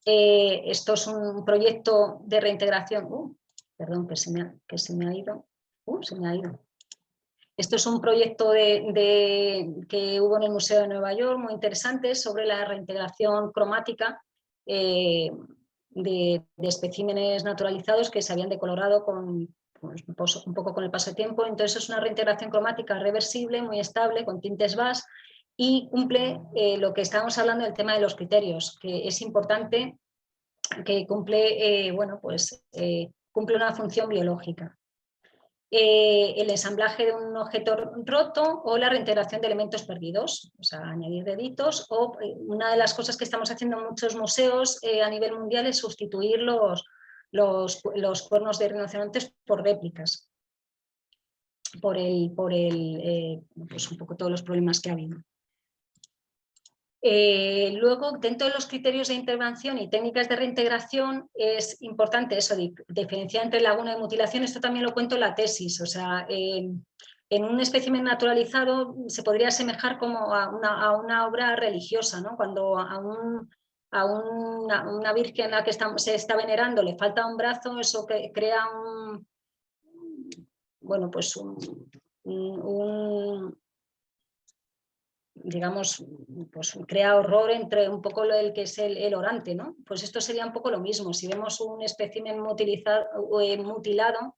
Esto es un proyecto de reintegración. Perdón, que se me ha ido. Se me ha ido. Esto es un proyecto que hubo en el Museo de Nueva York, muy interesante, sobre la reintegración cromática de especímenes naturalizados que se habían decolorado pues, un poco con el paso del tiempo. Entonces es una reintegración cromática reversible, muy estable, con tintes BAS, y cumple lo que estábamos hablando del tema de los criterios, que es importante, que cumple, cumple una función biológica. El ensamblaje de un objeto roto o la reintegración de elementos perdidos, o sea, añadir deditos, o una de las cosas que estamos haciendo en muchos museos a nivel mundial es sustituir los cuernos de rinocerontes por réplicas, pues un poco todos los problemas que ha habido. Luego, dentro de los criterios de intervención y técnicas de reintegración, es importante eso, diferenciar entre laguna y mutilación. Esto también lo cuento en la tesis. O sea, en un espécimen naturalizado se podría asemejar como a una obra religiosa, ¿no? Cuando a una virgen a la que se está venerando le falta un brazo, eso crea digamos, pues crea horror entre un poco el que es el orante, ¿no? Pues esto sería un poco lo mismo. Si vemos un espécimen mutilado,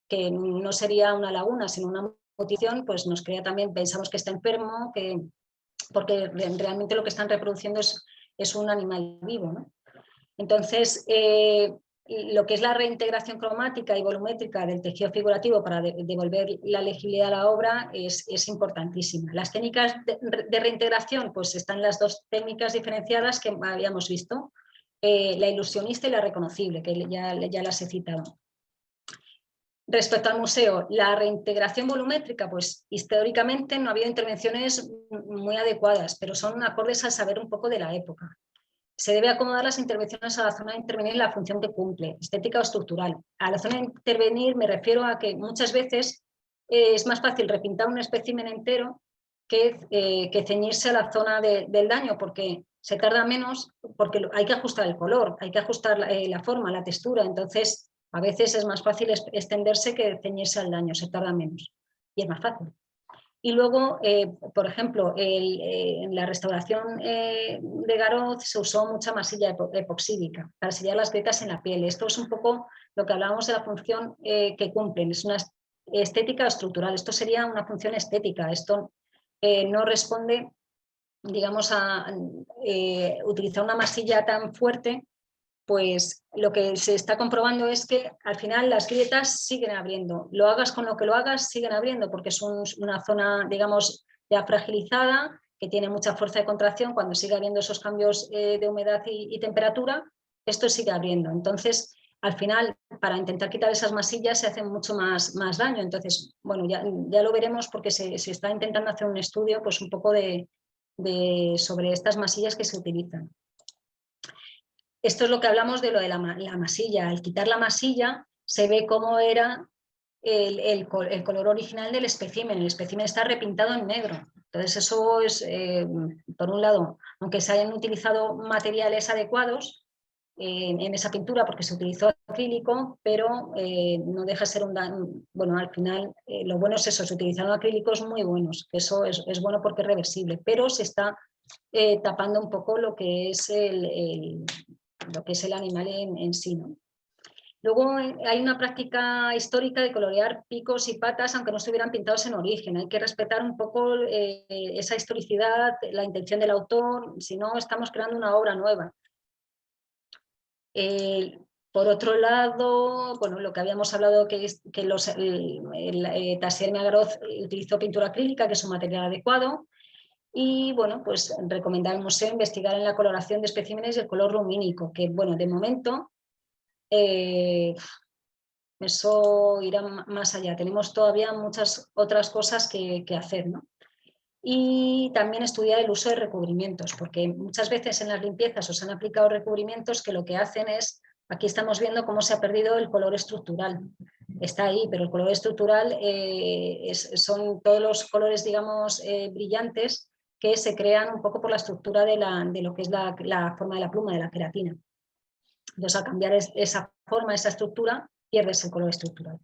que no sería una laguna, sino una mutilación, pues nos crea también, pensamos que está enfermo, porque realmente lo que están reproduciendo es un animal vivo, ¿no? Entonces, lo que es la reintegración cromática y volumétrica del tejido figurativo para devolver la legibilidad a la obra es importantísima. Las técnicas de reintegración, pues están las dos técnicas diferenciadas que habíamos visto, la ilusionista y la reconocible, que ya las he citado. Respecto al museo, la reintegración volumétrica, pues históricamente no ha habido intervenciones muy adecuadas, pero son acordes al saber un poco de la época. Se debe acomodar las intervenciones a la zona de intervenir y la función que cumple, estética o estructural. A la zona de intervenir me refiero a que muchas veces es más fácil repintar un espécimen entero que ceñirse a la zona del daño, porque se tarda menos, porque hay que ajustar el color, hay que ajustar la forma, la textura. Entonces, a veces es más fácil extenderse que ceñirse al daño, se tarda menos y es más fácil. Y luego, por ejemplo, en la restauración de Garoz se usó mucha masilla epoxídica para sellar las grietas en la piel. Esto es un poco lo que hablábamos de la función que cumplen, es una estética estructural. Esto sería una función estética, esto no responde, digamos, a utilizar una masilla tan fuerte. Pues lo que se está comprobando es que al final las grietas siguen abriendo. Lo hagas con lo que lo hagas, siguen abriendo, porque es una zona, digamos, ya fragilizada, que tiene mucha fuerza de contracción. Cuando sigue habiendo esos cambios de humedad y temperatura, esto sigue abriendo. Entonces, al final, para intentar quitar esas masillas se hace mucho más daño. Entonces, bueno, ya lo veremos, porque se está intentando hacer un estudio pues un poco sobre estas masillas que se utilizan. Esto es lo que hablamos de lo de la masilla. Al quitar la masilla se ve cómo era el color original del espécimen. El espécimen está repintado en negro. Entonces eso es, por un lado, aunque se hayan utilizado materiales adecuados en esa pintura porque se utilizó acrílico, pero no deja de ser un daño. Bueno, al final lo bueno es eso, se utilizaron acrílicos muy buenos, que eso es bueno porque es reversible, pero se está tapando un poco lo que es el animal en sí, ¿no? Luego hay una práctica histórica de colorear picos y patas aunque no estuvieran pintados en origen. Hay que respetar un poco esa historicidad, la intención del autor, si no estamos creando una obra nueva. Por otro lado, bueno, lo que habíamos hablado que es que Taxidermia Garoz utilizó pintura acrílica, que es un material adecuado. Y bueno, pues recomendar al museo investigar en la coloración de especímenes y el color lumínico, que bueno, de momento eso irá más allá. Tenemos todavía muchas otras cosas que hacer, ¿no? Y también estudiar el uso de recubrimientos, porque muchas veces en las limpiezas os han aplicado recubrimientos que lo que hacen es, aquí estamos viendo cómo se ha perdido el color estructural. Está ahí, pero el color estructural son todos los colores, digamos, brillantes que se crean un poco por la estructura de lo que es la forma de la pluma, de la queratina. Entonces, al cambiar esa forma, esa estructura, pierdes el color estructural.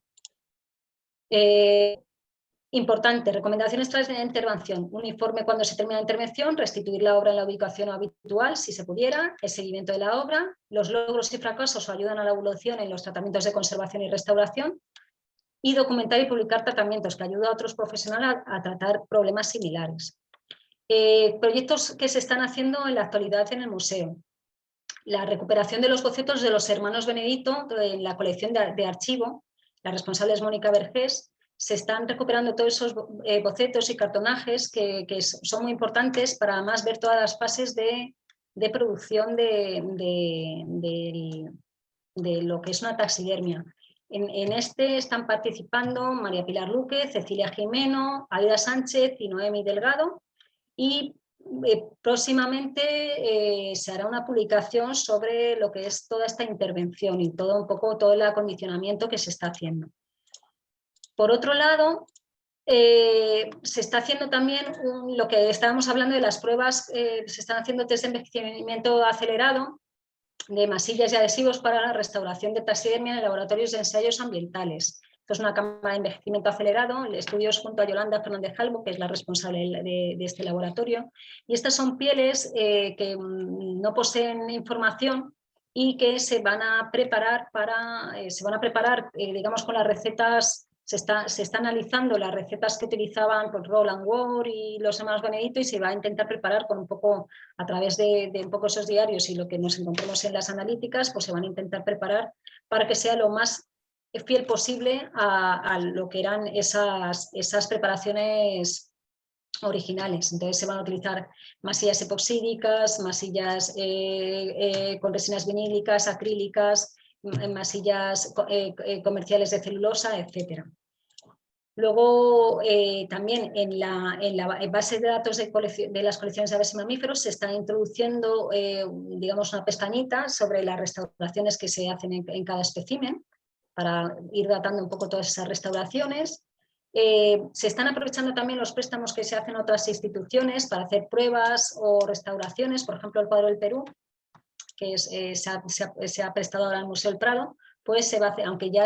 Importante, recomendaciones tras la intervención. Un informe cuando se termina la intervención, restituir la obra en la ubicación habitual, si se pudiera, el seguimiento de la obra, los logros y fracasos ayudan a la evolución en los tratamientos de conservación y restauración, y documentar y publicar tratamientos que ayudan a otros profesionales a tratar problemas similares. Proyectos que se están haciendo en la actualidad en el museo. La recuperación de los bocetos de los hermanos Benedito en la colección de archivo, la responsable es Mónica Vergés. Se están recuperando todos esos bocetos y cartonajes que son muy importantes para más ver todas las fases de producción de lo que es una taxidermia. En este están participando María Pilar Luque, Cecilia Jimeno, Aida Sánchez y Noemi Delgado, y próximamente se hará una publicación sobre lo que es toda esta intervención y todo el acondicionamiento que se está haciendo. Por otro lado, se está haciendo también lo que estábamos hablando de las pruebas, se están haciendo test de envejecimiento acelerado de masillas y adhesivos para la restauración de taxidermia en laboratorios de ensayos ambientales. Esto es una cámara de envejecimiento acelerado, el estudio es junto a Yolanda Fernández Calvo, que es la responsable de este laboratorio, y estas son pieles que no poseen información y que se van a preparar digamos, con las recetas. Se está analizando las recetas que utilizaban por Roland Ward y los hermanos Benedito, y se va a intentar preparar con un poco, a través de un poco esos diarios y lo que nos encontremos en las analíticas, pues se van a intentar preparar para que sea lo más fiel posible a lo que eran esas preparaciones originales. Entonces se van a utilizar masillas epoxídicas, masillas con resinas vinílicas, acrílicas, masillas comerciales de celulosa, etc. Luego, también en la base de datos de las colecciones de aves y mamíferos se está introduciendo, digamos, una pestañita sobre las restauraciones que se hacen en cada espécimen, para ir datando un poco todas esas restauraciones. Se están aprovechando también los préstamos que se hacen a otras instituciones para hacer pruebas o restauraciones, por ejemplo, el cuadro del Perú, que se ha prestado ahora al Museo del Prado, pues se va a hacer, aunque ya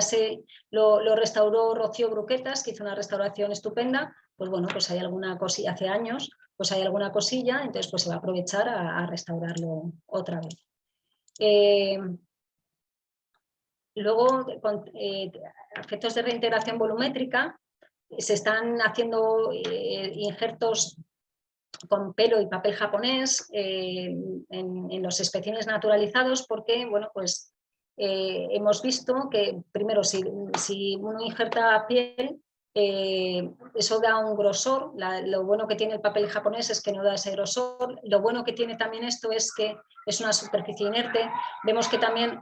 lo restauró Rocío Bruquetas, que hizo una restauración estupenda, pues bueno, pues hay alguna cosilla, hace años, pues hay alguna cosilla, entonces pues se va a aprovechar a restaurarlo otra vez. Luego, con efectos de reintegración volumétrica, se están haciendo injertos con pelo y papel japonés en los especímenes naturalizados, porque bueno, pues, hemos visto que primero si uno injerta piel, eso da un grosor. Lo bueno que tiene el papel japonés es que no da ese grosor. Lo bueno que tiene también esto es que es una superficie inerte. Vemos que también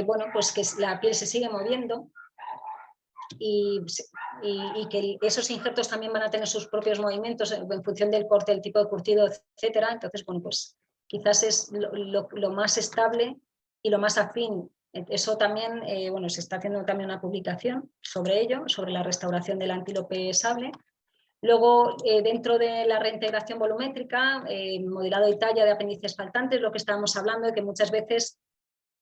bueno, pues que la piel se sigue moviendo. Y que esos injertos también van a tener sus propios movimientos en función del corte, el tipo de curtido, etcétera. Entonces, bueno, pues quizás es lo más estable y lo más afín. Eso también, bueno, se está haciendo también una publicación sobre ello, sobre la restauración del antílope sable. Luego, dentro de la reintegración volumétrica, modelado y talla de apéndices faltantes, lo que estábamos hablando de que muchas veces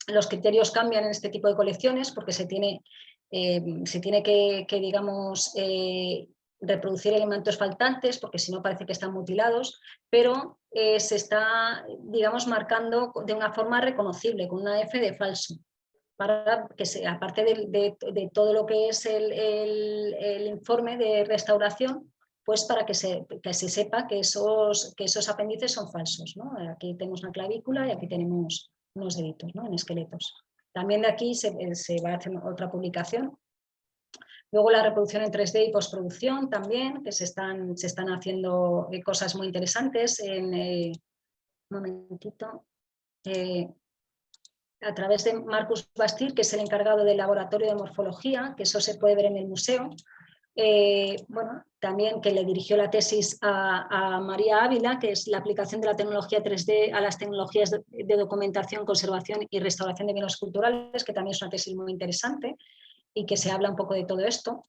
los criterios cambian en este tipo de colecciones porque se tiene que digamos, reproducir elementos faltantes, porque si no parece que están mutilados, pero se está, digamos, marcando de una forma reconocible, con una F de falso, para que aparte de todo lo que es el informe de restauración, pues para que se sepa que esos apéndices son falsos, ¿no? Aquí tenemos una clavícula y aquí tenemos unos deditos, ¿no? En esqueletos. También de aquí se va a hacer otra publicación. Luego la reproducción en 3D y postproducción también, que se están haciendo cosas muy interesantes. Un momentito. A través de Marcus Bastir, que es el encargado del laboratorio de morfología, que eso se puede ver en el museo. Bueno, también que le dirigió la tesis a María Ávila, que es la aplicación de la tecnología 3D a las tecnologías de documentación, conservación y restauración de bienes culturales, que también es una tesis muy interesante y que se habla un poco de todo esto.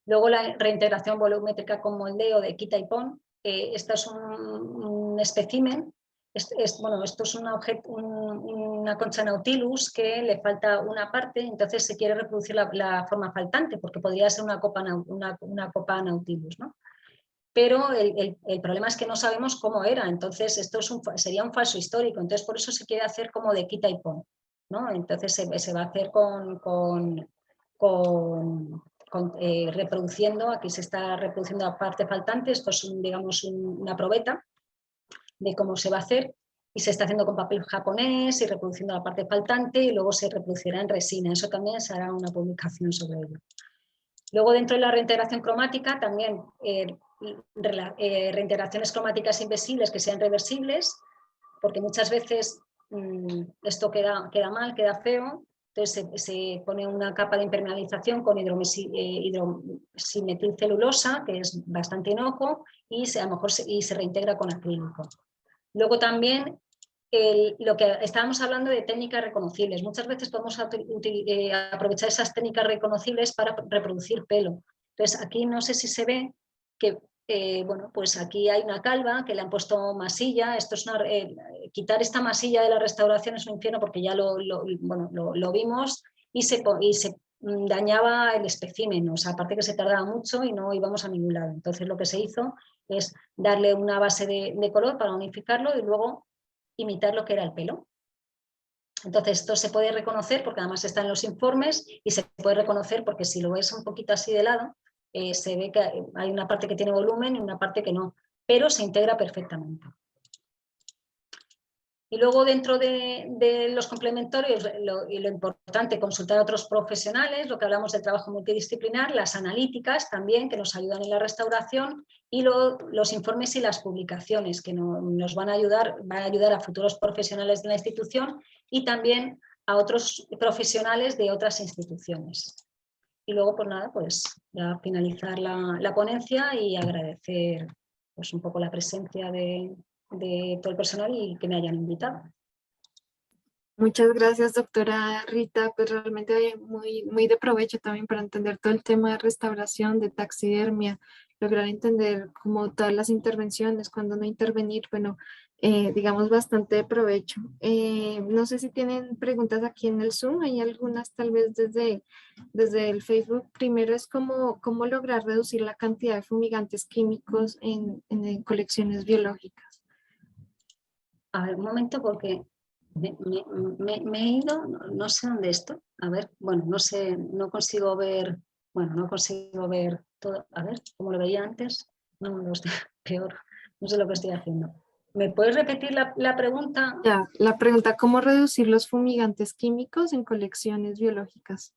Luego la reintegración volumétrica con moldeo de quita y pon. Esto es un espécimen. Bueno, esto es una concha nautilus que le falta una parte, entonces se quiere reproducir la forma faltante, porque podría ser una copa nautilus, ¿no? Pero el problema es que no sabemos cómo era, entonces esto sería un falso histórico, entonces por eso se quiere hacer como de quita y pon, ¿no? Entonces se va a hacer reproduciendo, aquí se está reproduciendo la parte faltante, esto es digamos una probeta de cómo se va a hacer, y se está haciendo con papel japonés y reproduciendo la parte faltante, y luego se reproducirá en resina. Eso también se hará una publicación sobre ello. Luego, dentro de la reintegración cromática, también reintegraciones cromáticas invisibles que sean reversibles, porque muchas veces esto queda mal, queda feo. Entonces se pone una capa de impermeabilización con hidroximetilcelulosa, que es bastante inocuo, y a lo mejor se reintegra con acrílico. Luego también lo que estábamos hablando de técnicas reconocibles. Muchas veces podemos aprovechar esas técnicas reconocibles para reproducir pelo. Entonces aquí no sé si se ve que bueno, pues aquí hay una calva que le han puesto masilla. Esto es quitar esta masilla de la restauración es un infierno, porque ya lo vimos, y se dañaba el espécimen, o sea, aparte que se tardaba mucho y no íbamos a ningún lado. Entonces lo que se hizo es darle una base de color para unificarlo y luego imitar lo que era el pelo. Entonces esto se puede reconocer porque además está en los informes, y se puede reconocer porque si lo ves un poquito así de lado, se ve que hay una parte que tiene volumen y una parte que no, pero se integra perfectamente. Y luego, dentro de los complementarios, lo importante, consultar a otros profesionales, lo que hablamos del trabajo multidisciplinar, las analíticas también, que nos ayudan en la restauración, y los informes y las publicaciones, que nos van a ayudar a futuros profesionales de la institución y también a otros profesionales de otras instituciones. Y luego, pues nada, pues ya finalizar la ponencia y agradecer pues un poco la presencia de todo el personal y que me hayan invitado. Muchas gracias, doctora Rita, pues realmente muy de provecho también para entender todo el tema de restauración, de taxidermia, lograr entender como todas las intervenciones, cuándo no intervenir, bueno, digamos bastante de provecho. No sé si tienen preguntas aquí en el Zoom, hay algunas tal vez desde el Facebook. Primero es cómo lograr reducir la cantidad de fumigantes químicos en colecciones biológicas. A ver, un momento, porque me he ido, no sé dónde estoy. A ver, bueno, no sé, no consigo ver todo. A ver, como lo veía antes, no, lo estoy peor, no sé lo que estoy haciendo. ¿Me puedes repetir la pregunta? Ya, la pregunta, ¿cómo reducir los fumigantes químicos en colecciones biológicas?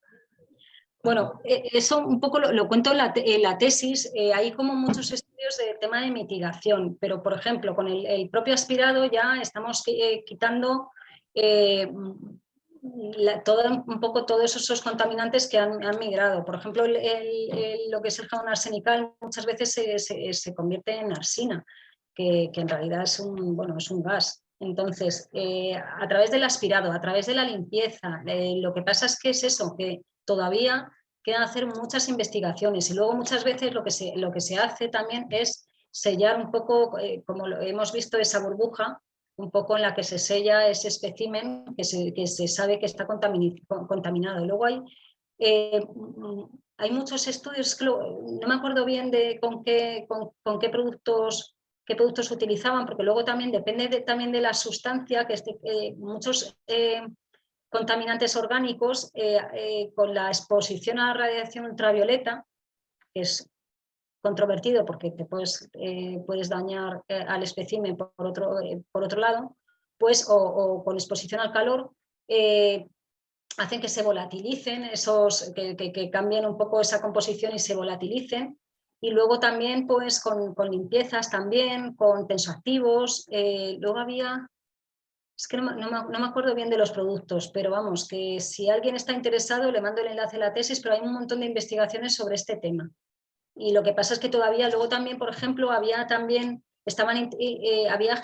Bueno, eso un poco lo cuento en la tesis. Hay como muchos estudios de tema de mitigación, pero por ejemplo con el propio aspirado ya estamos quitando un poco todos esos contaminantes que han migrado. Por ejemplo, lo que es el jabón arsenical muchas veces se convierte en arsina, que en realidad es un gas. Entonces, a través del aspirado, a través de la limpieza, lo que pasa es que es eso, que todavía quedan hacer muchas investigaciones, y luego muchas veces lo que se hace también es sellar un poco, como lo hemos visto, esa burbuja, un poco en la que se sella ese espécimen que se sabe que está contaminado. Luego hay muchos estudios, no me acuerdo bien de con qué productos se utilizaban, porque luego también depende también de la sustancia, que muchos contaminantes orgánicos con la exposición a la radiación ultravioleta, que es controvertido porque te puedes dañar al espécimen por otro lado, pues, o con exposición al calor, hacen que se volatilicen, que cambien un poco esa composición y se volatilicen. Y luego también pues con limpiezas también, con tensoactivos. Luego había, es que no me acuerdo bien de los productos, pero vamos, que si alguien está interesado le mando el enlace a la tesis, pero hay un montón de investigaciones sobre este tema. Y lo que pasa es que todavía, luego también, por ejemplo, había también, había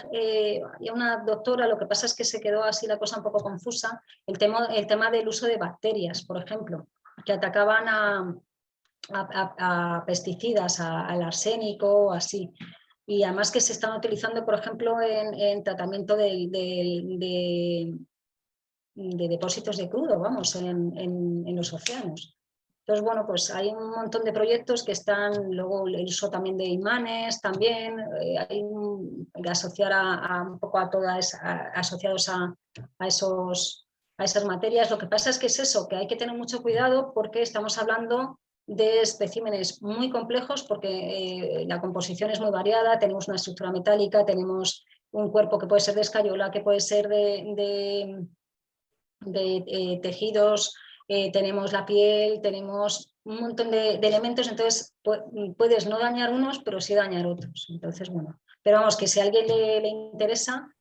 una doctora, lo que pasa es que se quedó así la cosa un poco confusa, el tema del uso de bacterias, por ejemplo, que atacaban a pesticidas, al arsénico, así. Y además que se están utilizando, por ejemplo, en tratamiento de depósitos de crudo, vamos, en los océanos. Entonces, bueno, pues hay un montón de proyectos que están, luego el uso también de imanes, también hay que asociar un poco a todas, asociados a esas materias. Lo que pasa es que es eso, que hay que tener mucho cuidado porque estamos hablando de especímenes muy complejos porque la composición es muy variada, tenemos una estructura metálica, tenemos un cuerpo que puede ser de escayola, que puede ser de tejidos, tenemos la piel, tenemos un montón de elementos, entonces puedes no dañar unos, pero sí dañar otros. Entonces, bueno, pero vamos, que si a alguien le interesa,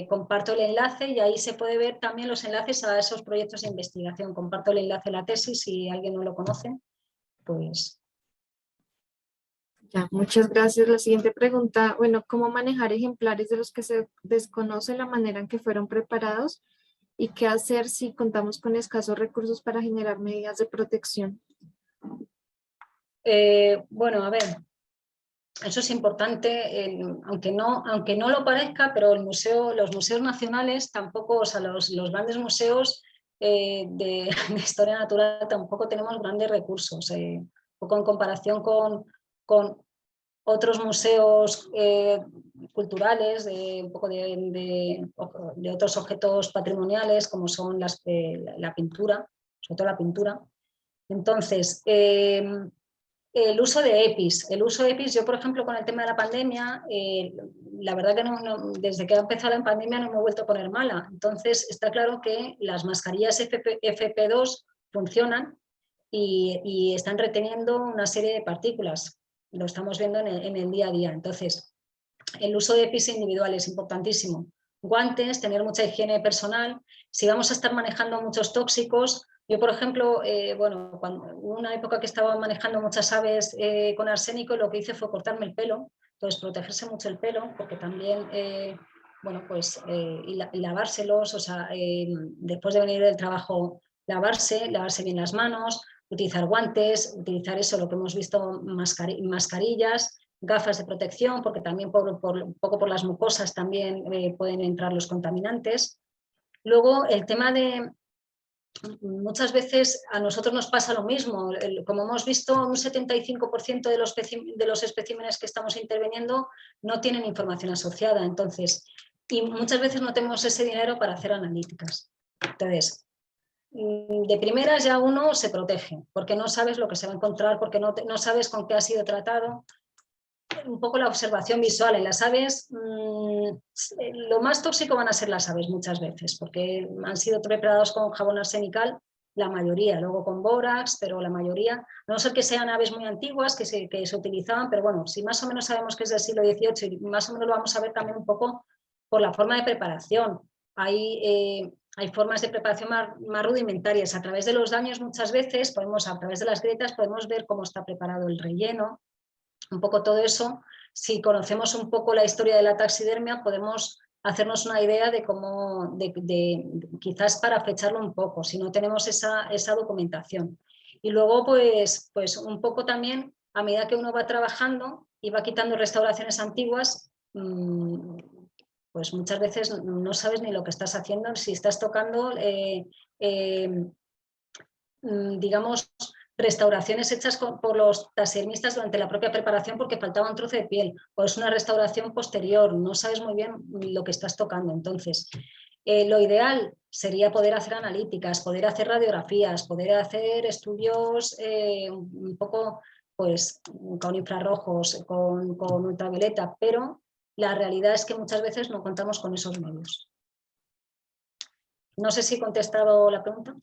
comparto el enlace y ahí se puede ver también los enlaces a esos proyectos de investigación. Comparto el enlace a la tesis, si alguien no lo conoce, pues... Ya, muchas gracias. La siguiente pregunta, bueno, ¿cómo manejar ejemplares de los que se desconoce la manera en que fueron preparados y qué hacer si contamos con escasos recursos para generar medidas de protección? Bueno, a ver, eso es importante, aunque no lo parezca, pero los museos nacionales tampoco, o sea, los grandes museos de historia natural tampoco tenemos grandes recursos, un poco en comparación con otros museos culturales, un poco de otros objetos patrimoniales, como son la pintura, sobre todo la pintura. Entonces, el uso de EPIs, yo por ejemplo con el tema de la pandemia, la verdad que desde que ha empezado la pandemia no me he vuelto a poner mala, entonces está claro que las mascarillas FP2 funcionan y están reteniendo una serie de partículas, lo estamos viendo en el día a día, entonces el uso de EPIs individual es importantísimo, guantes, tener mucha higiene personal, si vamos a estar manejando muchos tóxicos. Yo, por ejemplo, bueno, hubo una época que estaba manejando muchas aves con arsénico y lo que hice fue cortarme el pelo, entonces protegerse mucho el pelo, porque también, bueno, pues, y lavárselos, o sea, después de venir del trabajo, lavarse bien las manos, utilizar guantes, utilizar eso, lo que hemos visto, mascarillas, gafas de protección, porque también un poco por las mucosas también pueden entrar los contaminantes. Luego, el tema de, muchas veces a nosotros nos pasa lo mismo, como hemos visto, un 75% de los especímenes que estamos interviniendo no tienen información asociada, entonces, y muchas veces no tenemos ese dinero para hacer analíticas. Entonces, de primeras ya uno se protege, porque no sabes lo que se va a encontrar, porque no sabes con qué ha sido tratado. Un poco la observación visual en las aves, lo más tóxico van a ser las aves muchas veces, porque han sido preparados con jabón arsenical, la mayoría, luego con bórax, pero la mayoría, a no ser que sean aves muy antiguas que se utilizaban, pero bueno, si más o menos sabemos que es del siglo XVIII y más o menos lo vamos a ver también un poco por la forma de preparación. Hay formas de preparación más rudimentarias. A través de los daños muchas veces, a través de las grietas, podemos ver cómo está preparado el relleno, un poco todo eso. Si conocemos un poco la historia de la taxidermia, podemos hacernos una idea de cómo, quizás para fecharlo un poco, si no tenemos esa documentación. Y luego, pues un poco también, a medida que uno va trabajando y va quitando restauraciones antiguas, pues muchas veces no sabes ni lo que estás haciendo, si estás tocando, digamos, restauraciones hechas por los taxidermistas durante la propia preparación porque faltaba un trozo de piel, o es una restauración posterior, no sabes muy bien lo que estás tocando. Entonces, lo ideal sería poder hacer analíticas, poder hacer radiografías, poder hacer estudios un poco pues, con infrarrojos, con ultravioleta, pero la realidad es que muchas veces no contamos con esos medios. No sé si he contestado la pregunta.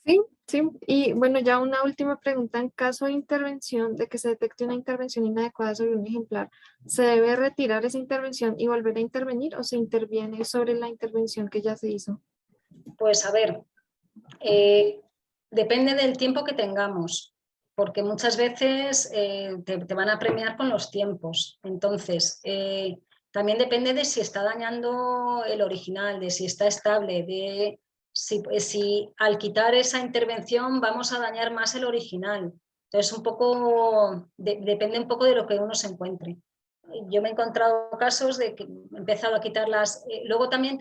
Sí, sí. Y bueno, ya una última pregunta. En caso de intervención, de que se detecte una intervención inadecuada sobre un ejemplar, ¿se debe retirar esa intervención y volver a intervenir o se interviene sobre la intervención que ya se hizo? Pues a ver, depende del tiempo que tengamos, porque muchas veces te van a premiar con los tiempos. Entonces, también depende de si está dañando el original, de si está estable, de si al quitar esa intervención vamos a dañar más el original. Entonces, depende un poco de lo que uno se encuentre. Yo me he encontrado casos de que he empezado a quitarlas. Luego también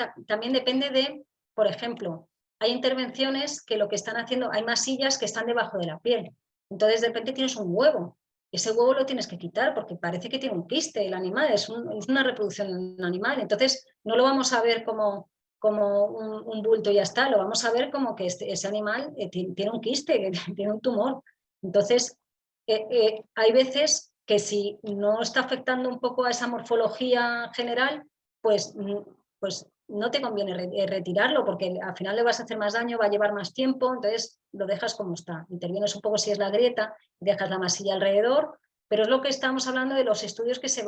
depende de, por ejemplo, hay intervenciones que lo que están haciendo, hay masillas que están debajo de la piel. Entonces de repente tienes un huevo. Ese huevo lo tienes que quitar porque parece que tiene un quiste el animal, es una reproducción animal. Entonces no lo vamos a ver como un bulto y ya está, lo vamos a ver como que ese animal tiene un quiste, tiene un tumor. Entonces hay veces que si no está afectando un poco a esa morfología general, pues, pues no te conviene retirarlo porque al final le vas a hacer más daño, va a llevar más tiempo, entonces lo dejas como está. Intervienes un poco si es la grieta, dejas la masilla alrededor, pero es lo que estamos hablando de los estudios que se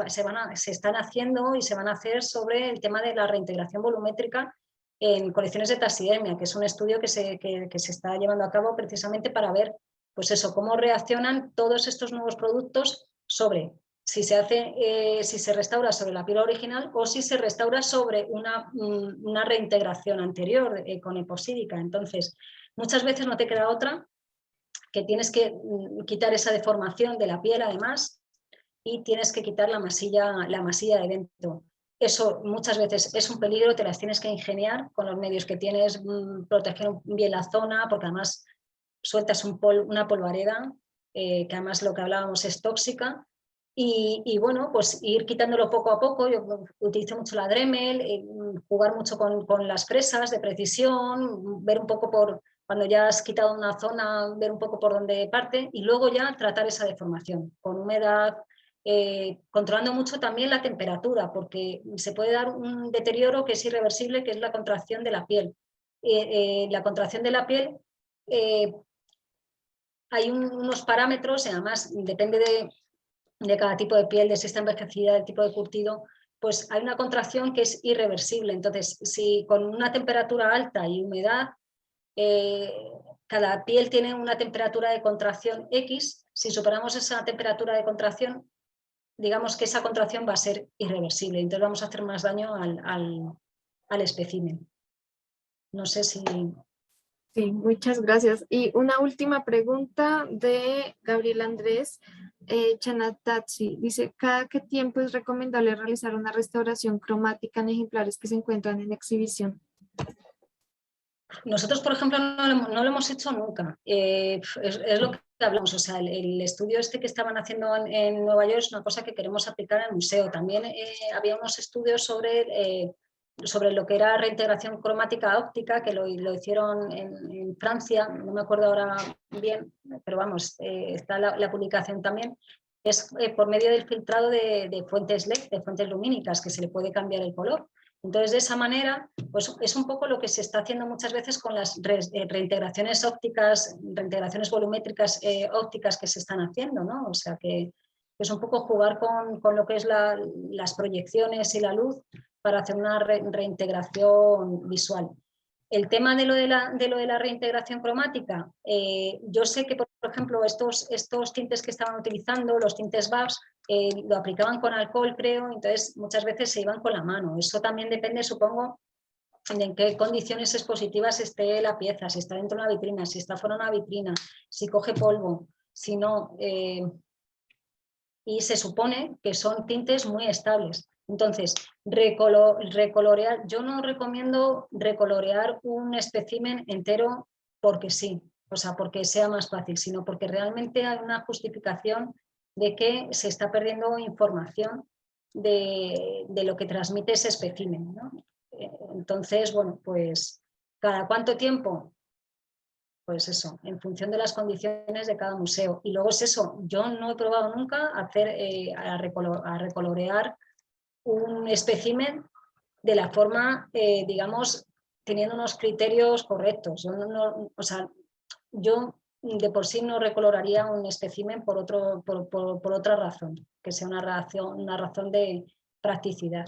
están haciendo y se van a hacer sobre el tema de la reintegración volumétrica en colecciones de taxidermia, que es un estudio que se está llevando a cabo precisamente para ver pues eso, cómo reaccionan todos estos nuevos productos sobre si se restaura sobre la piel original o si se restaura sobre una reintegración anterior con eposídica. Entonces, muchas veces no te queda otra que tienes que quitar esa deformación de la piel además y tienes que quitar la masilla de dentro. Eso muchas veces es un peligro, te las tienes que ingeniar con los medios que tienes, proteger bien la zona, porque además sueltas una polvareda, que además lo que hablábamos es tóxica, y bueno, pues ir quitándolo poco a poco. Yo utilizo mucho la Dremel, jugar mucho con las fresas de precisión, ver un poco cuando ya has quitado una zona, ver un poco por dónde parte y luego ya tratar esa deformación con humedad, controlando mucho también la temperatura, porque se puede dar un deterioro que es irreversible, que es la contracción de la piel. La contracción de la piel, hay unos parámetros, y además depende de cada tipo de piel, de si está envejecida, del tipo de curtido, pues hay una contracción que es irreversible. Entonces, si con una temperatura alta y humedad, eh, cada piel tiene una temperatura de contracción X, si superamos esa temperatura de contracción, digamos que esa contracción va a ser irreversible, entonces vamos a hacer más daño al espécimen. No sé si... Sí, muchas gracias. Y una última pregunta de Gabriel Andrés Chanatatsi. Dice, ¿cada qué tiempo es recomendable realizar una restauración cromática en ejemplares que se encuentran en exhibición? Nosotros, por ejemplo, no lo hemos hecho nunca. Es lo que hablamos, o sea, el estudio este que estaban haciendo en Nueva York es una cosa que queremos aplicar en el museo. También había unos estudios sobre lo que era reintegración cromática óptica, que lo hicieron en Francia, no me acuerdo ahora bien, pero vamos, está la publicación también. Es por medio del filtrado de fuentes LED, de fuentes lumínicas, que se le puede cambiar el color. Entonces, de esa manera, pues es un poco lo que se está haciendo muchas veces con las reintegraciones ópticas, reintegraciones volumétricas ópticas que se están haciendo, ¿no? O sea que es un poco jugar con lo que es las proyecciones y la luz para hacer una reintegración visual. El tema de lo de la reintegración cromática, yo sé que, por ejemplo, estos tintes que estaban utilizando, los tintes BABS, lo aplicaban con alcohol, creo, entonces muchas veces se iban con la mano. Eso también depende, supongo, de en qué condiciones expositivas esté la pieza, si está dentro de una vitrina, si está fuera de una vitrina, si coge polvo, si no. Y se supone que son tintes muy estables. Entonces, recolorear, yo no recomiendo recolorear un espécimen entero porque sí, o sea, porque sea más fácil, sino porque realmente hay una justificación de que se está perdiendo información de lo que transmite ese espécimen, ¿no? Entonces, bueno, pues cada cuánto tiempo, pues eso, en función de las condiciones de cada museo. Y luego es eso, yo no he probado nunca a recolorear un espécimen de la forma, digamos, teniendo unos criterios correctos. Yo, o sea, yo de por sí no recoloraría un espécimen por otra razón, que sea una razón de practicidad.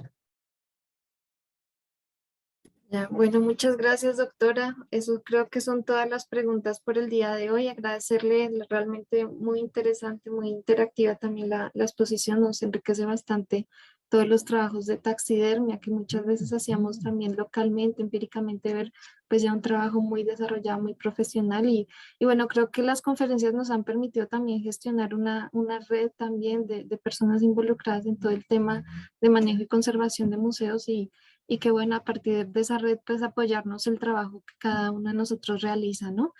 Ya, bueno, muchas gracias, doctora. Eso creo que son todas las preguntas por el día de hoy. Agradecerle, realmente muy interesante, muy interactiva también la exposición. Nos enriquece bastante todos los trabajos de taxidermia que muchas veces hacíamos también localmente, empíricamente ver pues ya un trabajo muy desarrollado, muy profesional. Y bueno, creo que las conferencias nos han permitido también gestionar una red también de personas involucradas en todo el tema de manejo y conservación de museos y que bueno, a partir de esa red, pues apoyarnos el trabajo que cada uno de nosotros realiza, ¿no?